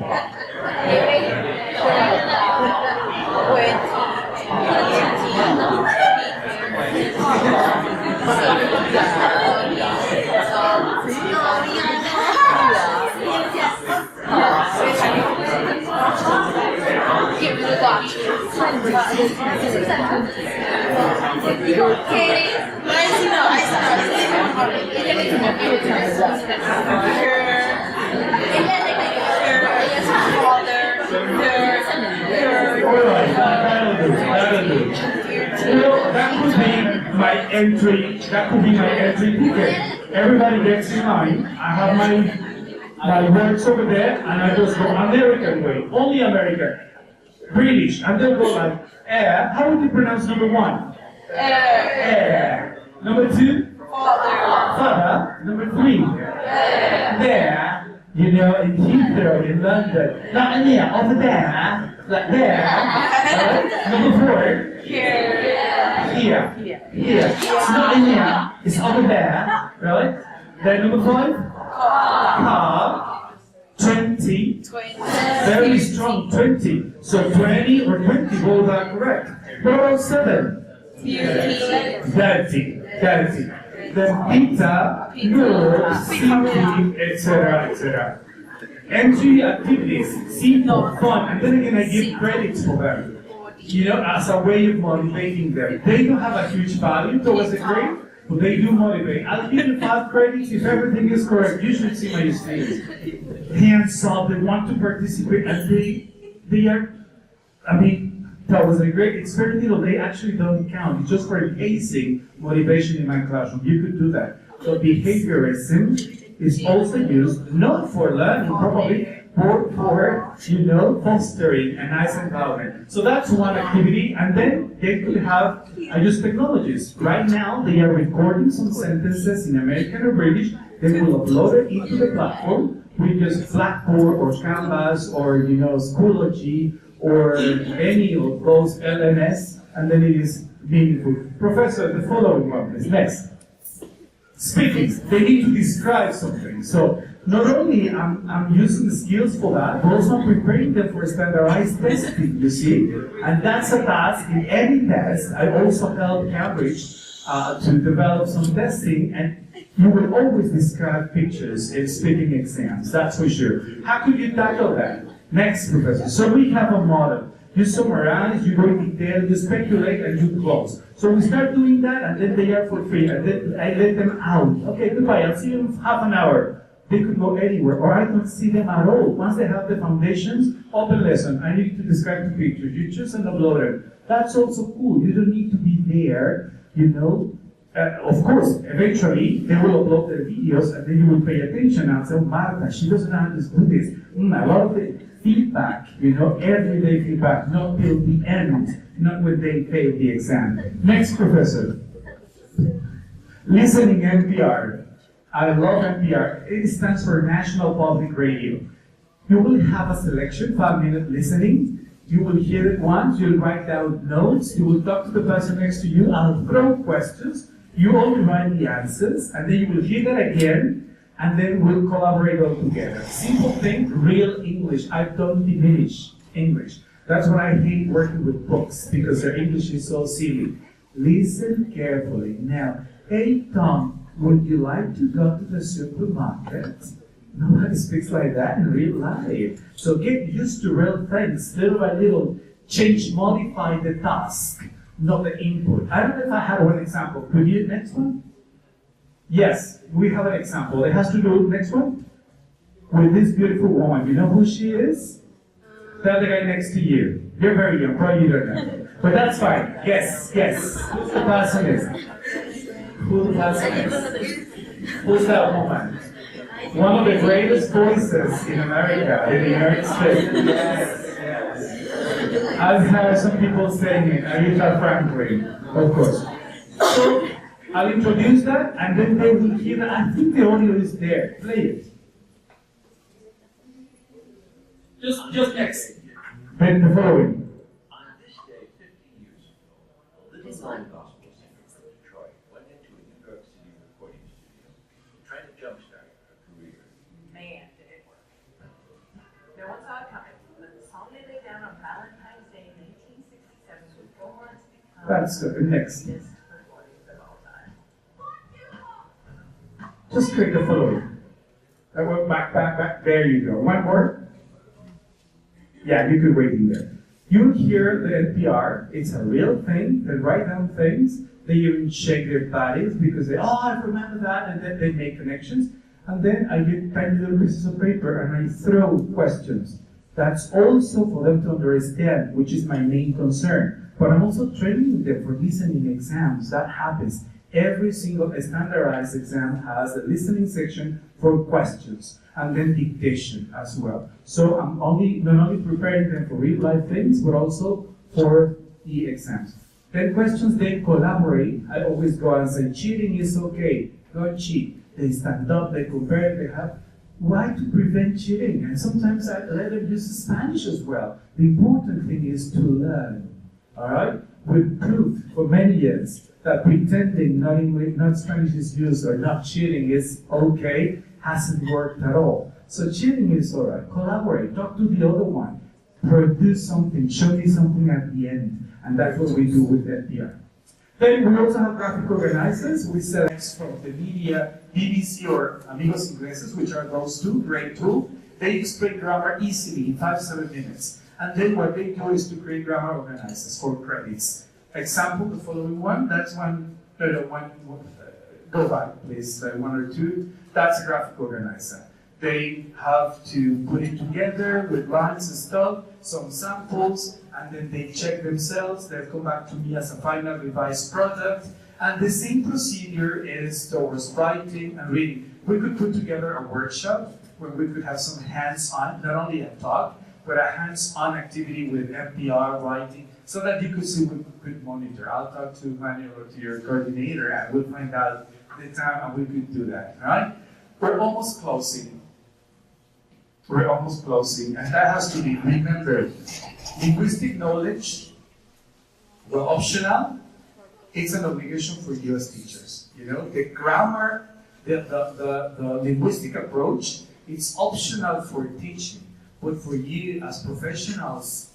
That'll do. Well, that could be my entry. That could be my entry ticket. Everybody gets in line. I have my words over there, and I just go American way, only American, British, and they'll go like air. How would you pronounce number one? Air. Number two? Father. Number three? There. You know, in Heathrow, in London. Not in there, over there. Like there. Right? Number four? Here. It's not in here, it's over there. Right? Then number five? Car. 20. Very strong, 20. So 20 or 20, both are correct. What about 7? 30. Then beta, no, city, etc., etc. Entry activities, simple, fun, and then again I give credits for them. You know, as a way of motivating them. They don't have a huge value towards the grade, but they do motivate. I'll give you 5 credits if everything is correct. You should see my students. Hands up, they want to participate, and they are, I mean, that was a great, it's very little, they actually don't count. It's just for enhancing motivation in my classroom. You could do that. So behaviorism is also used, not for learning probably, but for, you know, fostering a nice environment. So that's one activity, and then they could have, I use technologies. Right now, they are recording some sentences in American or British, they will upload it into the platform with just Blackboard or Canvas or, you know, Schoology, or any of those LMS, and then it is meaningful. Professor, the following one, please. Next. Speaking. They need to describe something. So not only I'm using the skills for that, but also I'm preparing them for standardized testing, you see? And that's a task in any test. I also help Cambridge to develop some testing, and you will always describe pictures in speaking exams, that's for sure. How could you tackle that? Next, Professor. So we have a model. You summarize, you go in detail, you speculate, and you close. So we start doing that, and then they are for free, and then I let them out. Okay, goodbye, I'll see you in half an hour. They could go anywhere, or I don't see them at all. Once they have the foundations, open lesson. I need to describe the pictures. You choose and upload them. That's also cool. You don't need to be there, you know. Of course, eventually, they will upload their videos, and then you will pay attention and say, oh, Marta, she doesn't know how to do this. I love it. Feedback, you know, everyday feedback, not till the end, not when they fail the exam. Next, Professor. Listening NPR. I love NPR. It stands for National Public Radio. You will have a selection, 5-minute listening. You will hear it once, you'll write down notes, you will talk to the person next to you, I'll throw questions, you only write the answers, and then you will hear that again, and then we'll collaborate all together. Simple thing, real English. I don't diminish English. That's why I hate working with books, because their English is so silly. Listen carefully. Now, hey Tom, would you like to go to the supermarket? Nobody speaks like that in real life. So get used to real things, little by little. Change, modify the task, not the input. I don't know if I had one example. Could you, next one? Yes, we have an example. It has to do, next one, with this beautiful woman. You know who she is? Tell the guy next to you. You're very young, probably you don't know. But that's fine. Yes. Who the person is? Who the person is? Who's that woman? One of the greatest voices in America, in the United States. I've heard some people saying it, Aretha Franklin, of course. So, I'll introduce that, and then they will hear that. I think the audio is there. Play it. Just next. Then the following. On this day, 50 years ago, a little known gospel singer from Detroit went into a New York City recording studio trying to jumpstart her career. Man, did it work. No one saw it coming, but the song they laid down on Valentine's Day in 1967 would go on to become That's good. Next. the best recordings of all time. Just click the following. I went back. There you go. One more. Yeah, you could wait in there. You hear the NPR, it's a real thing, they write down things, they even shake their bodies because they, oh, I remember that, and then they make connections. And then I get tiny little pieces of paper and I throw questions. That's also for them to understand, which is my main concern. But I'm also training them for listening exams. That happens. Every single standardized exam has a listening section for questions and then dictation as well. So I'm not only preparing them for real life things, but also for the exams. Then questions, they collaborate. I always go and say, cheating is okay, don't cheat. They stand up, they compare, they have. Why to prevent cheating? And sometimes I let them use Spanish as well. The important thing is to learn, all right? We've proved for many years that pretending not Spanish is used or not cheating is okay hasn't worked at all. So cheating is all right. Collaborate, talk to the other one, produce something, show me something at the end, and that's what we do with NPR. Then we also have graphic organizers. We select from the media, BBC or Amigos Ingleses, which are those two, great tool. They explain grammar easily in 5-7 minutes. And then what they do is to create grammar organizers for credits. Example, the following one, that's one, go back please, 1 or 2. That's a graphic organizer. They have to put it together with lines and stuff, some samples, and then they check themselves. They'll come back to me as a final revised product. And the same procedure is towards writing and reading. We could put together a workshop where we could have some hands-on, not only a talk, but a hands-on activity with NPR writing, so that you could see, we could monitor. I'll talk to Manuel or to your coordinator, and we'll find out the time, and we could do that, all right? We're almost closing. And that has to be remembered. Linguistic knowledge, well, optional. It's an obligation for you as teachers. You know, the grammar, the linguistic approach, it's optional for teaching. But for you as professionals,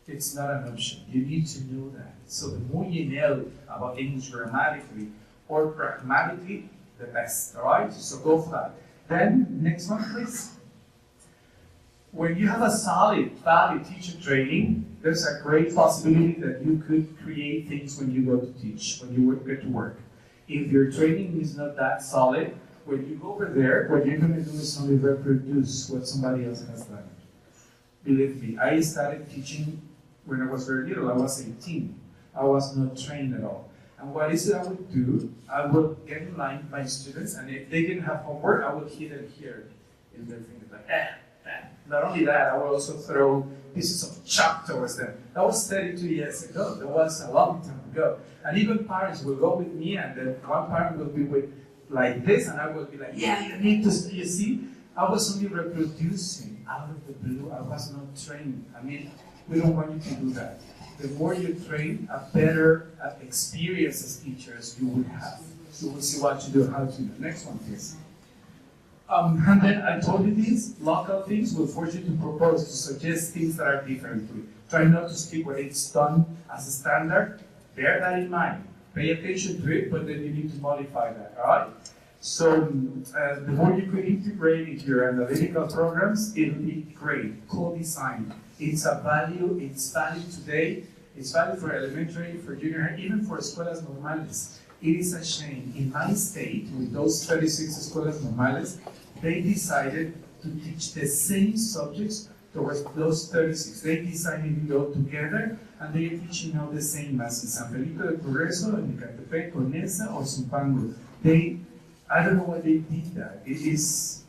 it's not an option. You need to know that. So the more you know about English grammatically or pragmatically, the best, all right? So go for that. Then, next one, please. When you have a solid, valid teacher training, there's a great possibility that you could create things when you go to teach, when you get to work. If your training is not that solid, when you go over there, what you're going to do is only reproduce what somebody else has done. Believe me, I started teaching when I was very little. I was 18. I was not trained at all. And what is it I would do? I would get in line with my students, and if they didn't have homework, I would hit them here in their fingers, like, Not only that, I would also throw pieces of chalk towards them. That was 32 years ago. That was a long time ago. And even parents will go with me, and then one parent will be with like this, and I will be like, yeah, you need to, you see? I was only reproducing out of the blue. I was not trained. I mean, we don't want you to do that. The more you train, a better experience as teachers you will have. You will see what to do, how to do. Next one, please. And then I told you these local things will force you to propose, to suggest things that are different. Try not to stick with it's done as a standard. Bear that in mind. Pay attention to it, but then you need to modify that, all right? So the more you could integrate into your analytical programs, it'll be great. Co-design. It's a value, it's valid today, it's valid for elementary, for junior, even for escuelas normales. It is a shame. In my state, with those 36 escuelas normales, they decided to teach the same subjects towards those 36. They decided to go together, and they are teaching now the same as in San Felipe del Progreso, in Ecatepec, Conesa, or Zumpango. I don't know why they did that. It is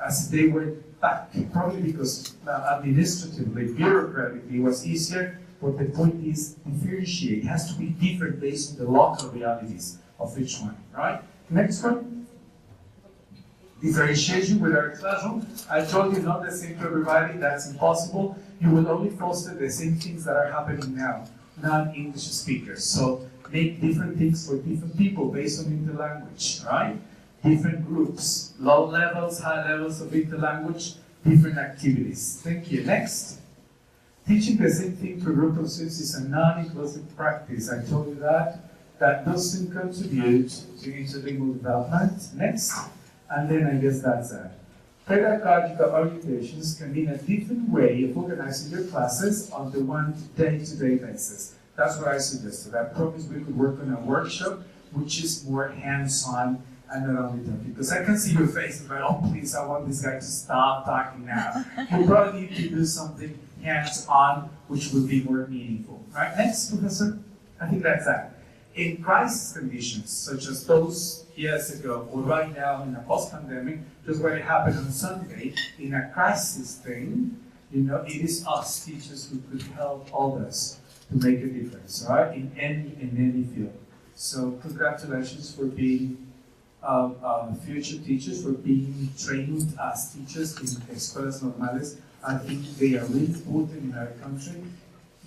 as they went back, probably because administratively, bureaucratically, it was easier. But the point is, differentiate. It has to be different based on the local realities of each one, right? Next one. Differentiation with our classroom. I told you not the same to everybody, that's impossible. You will only foster the same things that are happening now, non-English speakers. So make different things for different people based on interlanguage, right? Different groups, low levels, high levels of interlanguage, different activities. Thank you. Next. Teaching the same thing to a group of students is a non-inclusive practice. I told you that. That doesn't contribute to interlingual development. Next. And then I guess that's that. Pedagogical orientations can mean a different way of organizing your classes on the one day-to-day basis. That's what I suggested. I promised we could work on a workshop which is more hands-on and not only talking. Because I can see your faces like, oh please, I want this guy to stop talking now. You probably need to do something hands-on which will be more meaningful. Right? Next, Professor. I think that's that. In crisis conditions, such as those years ago or right now in a post-pandemic, just what happened on Sunday, in a crisis thing, it is us teachers who could help others to make a difference, right? In any field. So congratulations for being future teachers, for being trained as teachers in escuelas normales. I think they are really important in our country.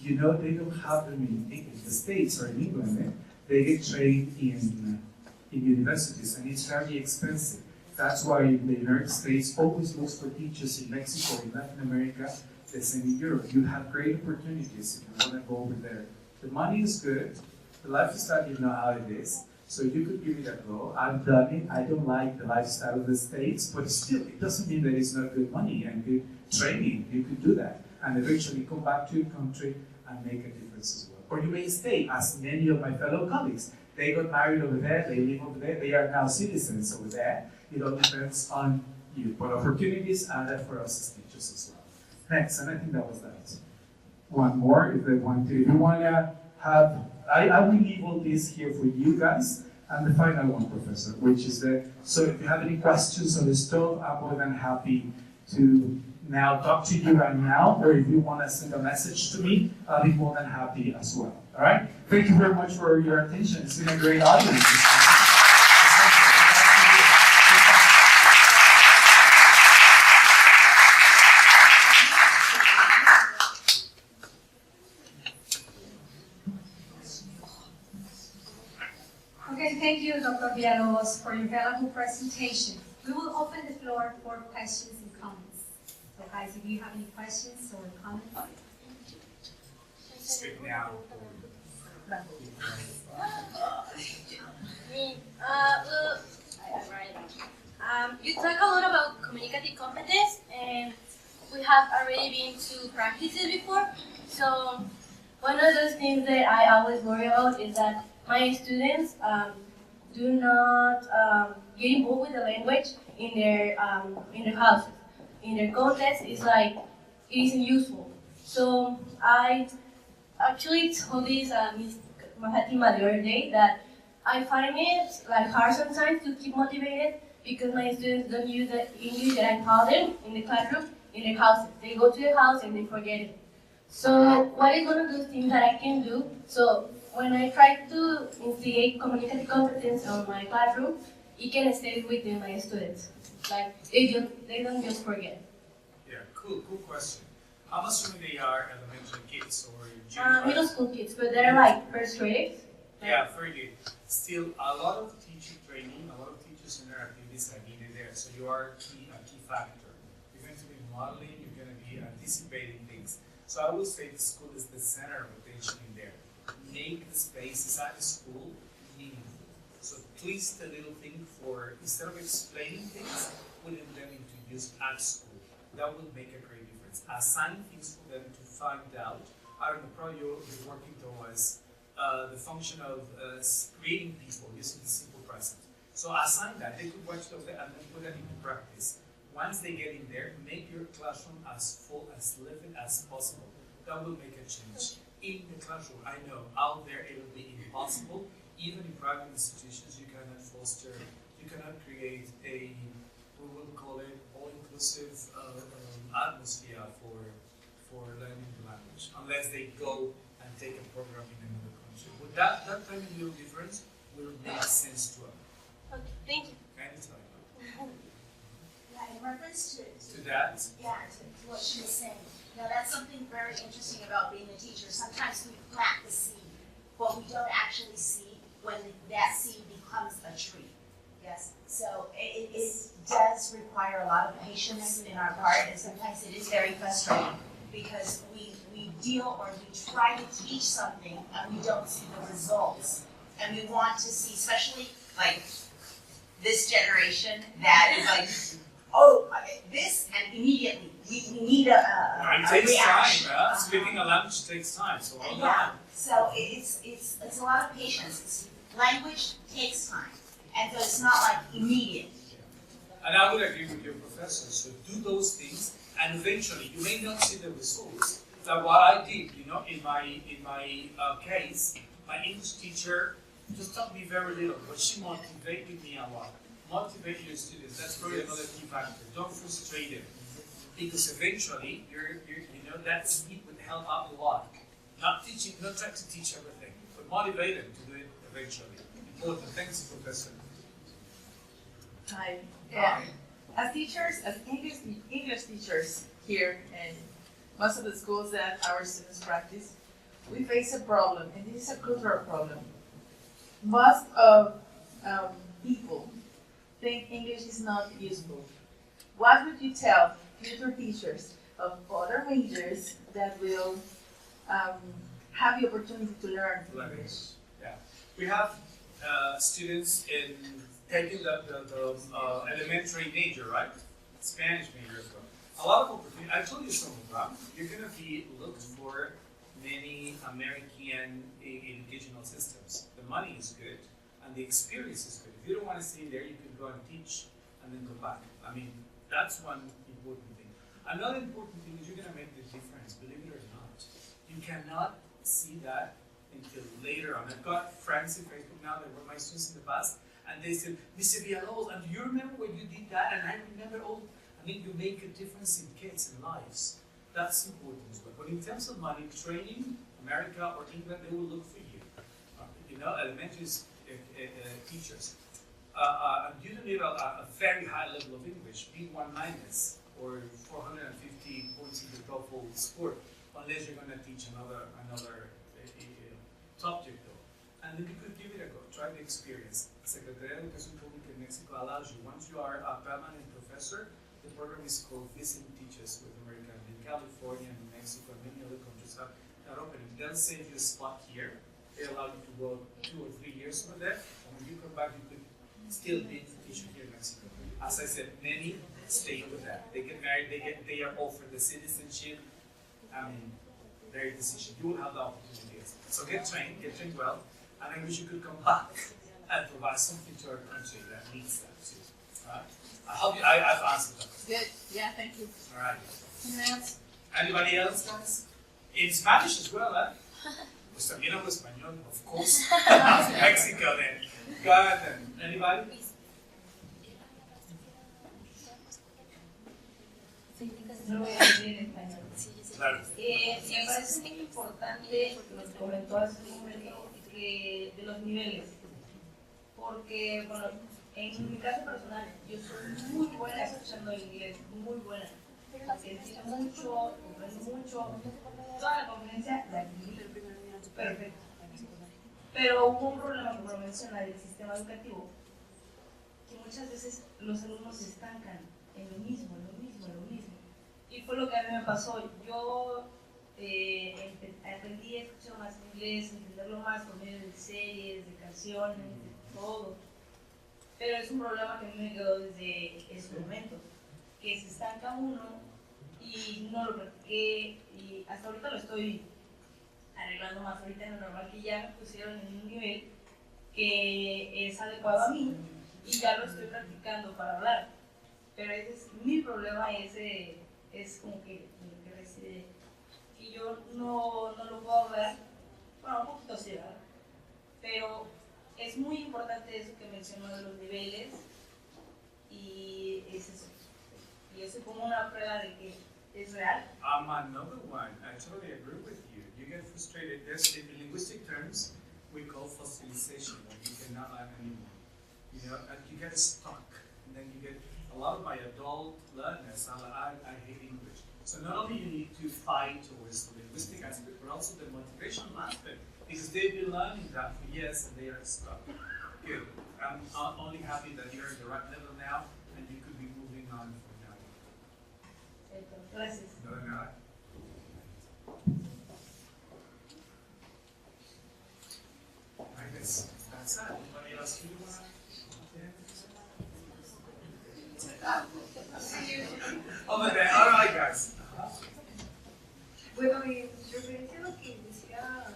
They don't have them in the States or in England. They get trained in universities, and it's very expensive. That's why the United States always looks for teachers in Mexico, in Latin America, the same in Europe. You have great opportunities if you want to go over there. The money is good, the lifestyle, you know how it is, so you could give it a go. I've done it. I don't like the lifestyle of the States, but still, it doesn't mean that it's not good money and good training. You could do that and eventually come back to your country and make a difference as well. Or you may stay, as many of my fellow colleagues. They got married over there, they live over there, they are now citizens over there. It all depends on you. But opportunities are there for us as teachers as well. Next, and I think that was that. One more, if they want to. If you want to have, I will leave all this here for you guys. And the final one, Professor, which is so if you have any questions on the stove, I'm more than happy to now talk to you right now, or if you want to send a message to me, I'll be more than happy as well. All right? Thank you very much for your attention. It's been a great audience. Okay, thank you, Dr. Villalobos, for your valuable presentation. We will open the floor for questions and comments. So guys, if you have any questions or comments. Speak now. You talk a lot about communicative competence, and we have already been to practices before. So one of those things that I always worry about is that my students do not get involved with the language in their houses. In their context, it's like it isn't useful. So I actually told this Miss Mahatima the other day that I find it like hard sometimes to keep motivated because my students don't use the English that I taught them in the classroom in their houses. They go to the house and they forget it. So what is one of those things that I can do? So when I try to instigate communicative competence on my classroom, it can stay within my students. Like they don't just forget. Yeah, cool question. I'm assuming they are elementary kids or junior. Middle school kids, but they're like first graders. Yeah, very good. Still, a lot of teacher training, a lot of teachers in their activities are needed there. So you are a key factor. You're going to be modeling, you're going to be anticipating things. So I would say the school is the center of attention in there. Make the spaces at the school meaningful. So twist a little thing for, instead of explaining things, putting them into use at school. That will make a great difference. Assign things for them to find out. I don't know, probably you're working towards the function of creating people using the simple present. So assign that. They could watch those and then put that into practice. Once they get in there, make your classroom as full, as living as possible. That will make a change. In the classroom, I know out there it will be impossible. Even in private institutions, you cannot foster, you cannot create a, we will call it, all-inclusive atmosphere for learning the language, unless they go and take a program in another country. But that tiny little difference will make sense to us. Okay, thank you. Anytime. Yeah, in reference to that? Yeah, to what she was saying. Now that's something very interesting about being a teacher. Sometimes we plant the seed, but we don't actually see when that seed becomes a tree. Yes. So it does require a lot of patience in our part, and sometimes it is very frustrating because we deal or we try to teach something and we don't see the results. And we want to see, especially like this generation that is like this, and immediately we need a It takes reaction. time. Speaking a language takes time. So hold Yeah, on. so it's a lot of patience. Language takes time, and so it's not like immediate. And I would agree with your professor. So do those things, and eventually you may not see the results. That what I did, in my case, my English teacher just taught me very little, but she motivated me a lot. Motivate your students. That's probably another key factor. Don't frustrate them, because eventually that speed would help out a lot. Not trying to teach everything, but motivate them to do it eventually. Important. Thanks, Professor. Hi. Yeah. As teachers, as English teachers here in most of the schools that our students practice, we face a problem, and this is a cultural problem. Most of people think English is not useful. What would you tell future teachers of other majors that will have the opportunity to learn English? Yeah. We have students in taking the elementary major, right? Spanish major as well. A lot of opportunity. I told you some of them. You're going to be looked for many American educational systems. The money is good and the experience is good. If you don't want to stay there, you can go and teach and then go back. I mean, that's one important thing. Another important thing is you're going to make the difference, believe it or not. You cannot see that until later on. I've got friends in Facebook now that were my students in the past, and they said, Mr. Villalobos, and do you remember when you did that? And I remember all. I mean, you make a difference in kids' and lives. That's important as well. But in terms of money, training, America or England, they will look for you. Elementary teachers. You don't need a very high level of English, B1 minus, or 450 points in the TOEFL score, unless you're going to teach another subject, though. And then you could give it a go. Try the experience. Secretaría de Educación Pública in Mexico allows you, once you are a permanent professor, the program is called Visiting Teachers with America. In California and Mexico and many other countries have that opening. They'll save you a spot here. They allow you to go 2 or 3 years over there. And when you come back, you could still be a teacher here in Mexico. As I said, many stay with that. They get married, they are offered the citizenship. I mean, their decision. You will have the opportunities. So get trained well, and I wish you could come back and provide something to our country that needs that too. Right? I hope I've answered that. Good. Yeah, thank you. All right. Anyone else? Anybody else, guys? In Spanish as well, eh? Pues también hablo español, of course. Mexico then. Go ahead then. Anybody? No voy a decir en español. Claro. Me parece muy importante lo que comentó hace un momento de los niveles. Porque, bueno, en mi caso personal, yo soy muy buena escuchando el inglés, muy buena. Entiendo mucho, comprendo mucho. Toda la conferencia la entendí perfecto. Pero hubo un problema, como lo menciona, del sistema educativo, que muchas veces los alumnos se estancan en lo mismo. Y fue lo que a mí me pasó. Yo aprendí a escuchar más inglés, entenderlo más por medio de series, de canciones, de todo. Pero es un problema que a mí me quedó desde ese momento, que se estanca uno y no lo practiqué y hasta ahorita lo estoy arreglando más. Ahorita en lo normal que ya me pusieron en un nivel que es adecuado a mí y ya lo estoy practicando para hablar. Pero ese es mi problema, es como que reside, y yo no lo puedo hablar, bueno, un poquito sí, ¿verdad? Pero es muy importante eso que mencionó de los niveles, y es eso. Y eso es como una prueba de que es real. Another one, I totally agree with you. You get frustrated. There's, in linguistic terms, we call fossilization, when you cannot learn anymore. And you get stuck, and then you get. A lot of my adult learners, I hate English. So not only you need to fight towards the linguistic aspect, but also the motivational aspect, because they've been learning that for years and they are stuck. Good. I'm only happy that you're at the right level now and you could be moving on from now. Gracias. No, nada. I guess that's it. Anybody else you want to? Bueno, y referencia a lo que decía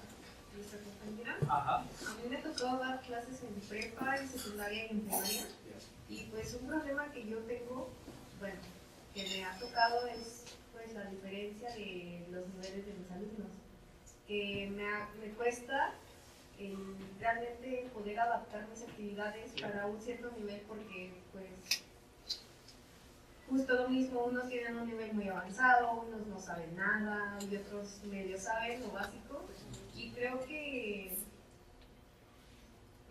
nuestra compañera, Ajá. a mí me tocó dar clases en prepa, en secundaria y en primaria. Y pues un problema que yo tengo, bueno, que me ha tocado es pues la diferencia de los niveles de mis alumnos. Que me cuesta realmente poder adaptar mis actividades para un cierto nivel porque pues justo lo mismo, unos tienen un nivel muy avanzado, unos no saben nada y otros medio saben lo básico y creo que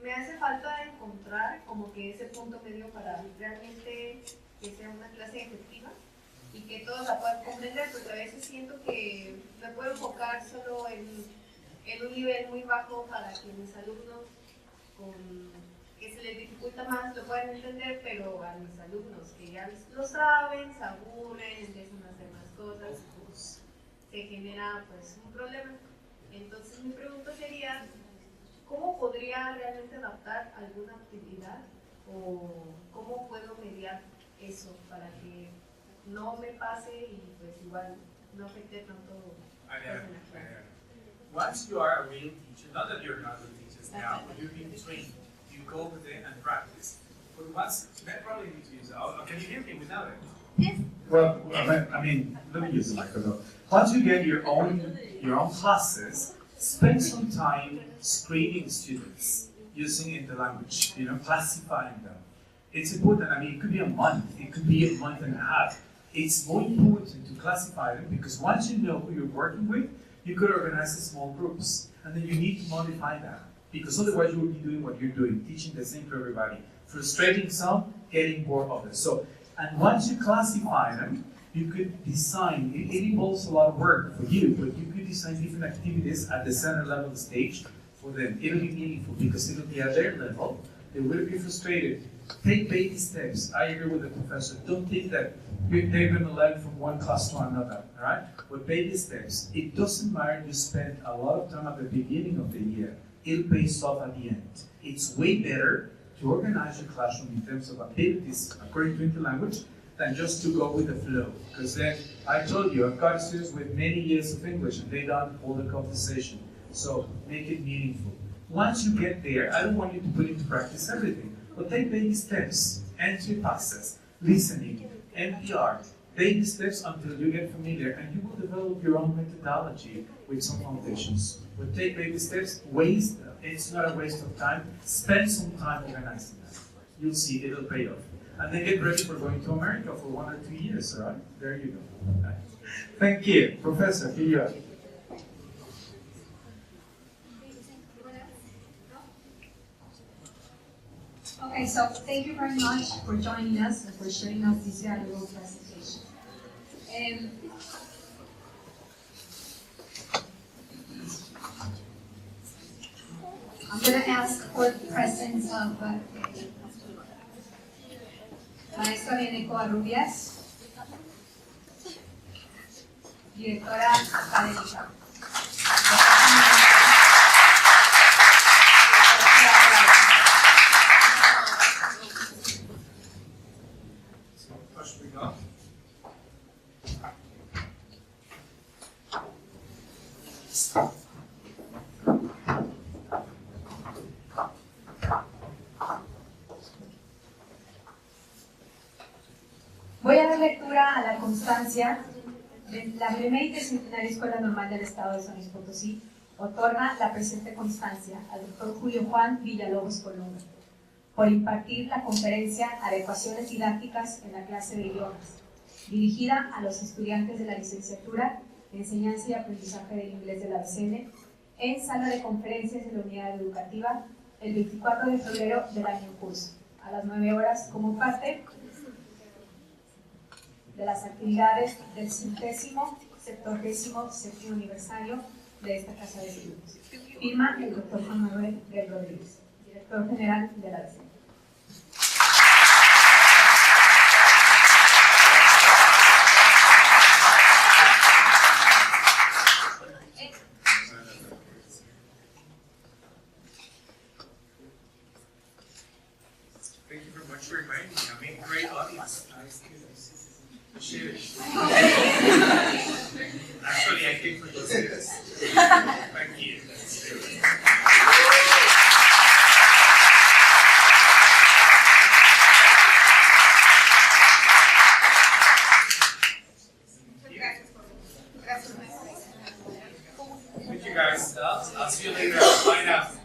me hace falta encontrar como que ese punto medio para realmente que sea una clase efectiva y que todos la puedan comprender, porque a veces siento que me puedo enfocar solo en un nivel muy bajo para que mis alumnos que se les dificulta más lo puedan entender, pero a mis alumnos que ya lo saben, se aburren, empiezan a hacer más cosas, pues se genera pues un problema. Entonces mi pregunta sería, ¿cómo podría realmente adaptar alguna actividad o cómo puedo mediar eso para que no me pase y pues igual no afecte tanto pues, en la clase? Once you are a real teacher, not that you're not a teacher now, but you're being trained, you go over there and practice. But once, that probably need to use, can you hear me without it? Yes. Well, I mean, let me use the microphone. Once you get your own classes, spend some time screening students using in the language, classifying them. It's important. I mean, it could be a month, it could be a month and a half. It's more important to classify them because once you know who you're working with, you could organize small groups, and then you need to modify that because otherwise you will be doing what you're doing, teaching the same to everybody, frustrating some, getting bored others. So, and once you classify them, you could design. It involves a lot of work for you, but you could design different activities at the center level stage for them. It'll be meaningful because it'll be at their level. They will be frustrated. Take baby steps. I agree with the professor. Don't think that they're going to learn from one class to another, all right? But baby steps. It doesn't matter if you spend a lot of time at the beginning of the year. It pays off at the end. It's way better to organize your classroom in terms of abilities according to language than just to go with the flow. Because then, I told you, I've got students with many years of English and they don't hold a conversation. So make it meaningful. Once you get there, I don't want you to put into practice everything, but take baby steps, entry passes, listening, NPR, baby steps until you get familiar, and you will develop your own methodology with some foundations. But take baby steps, it's not a waste of time, spend some time organizing that. You'll see it'll pay off. And then get ready for going to America for 1 or 2 years, all right? There you go. Right. Thank you. Professor, here you are. Okay, so thank you very much for joining us and for sharing us this valuable presentation. I'm going to ask for the presence of Maestra Eneco Rubias, directora académica. Voy a dar lectura a la constancia de la primera intercentenaria Escuela Normal del Estado de San Luis Potosí. Otorga la presente constancia al doctor Julio Juan Villalobos Colunga por impartir la conferencia Adecuaciones Didácticas en la clase de idiomas, dirigida a los estudiantes de la licenciatura en Enseñanza y Aprendizaje del Inglés de la ABCN en Sala de Conferencias de la Unidad Educativa el 24 de febrero del año en curso, a las 9 horas, como parte de las actividades del 177º aniversario de esta Casa de Estudios. Firma el doctor Juan Rodríguez, director general de la ABCN. Thank you very much for reminding me. I mean, great audience. Appreciate it. Actually, I came for those kids. Thank you. Thank you guys. I'll see you later. Bye now.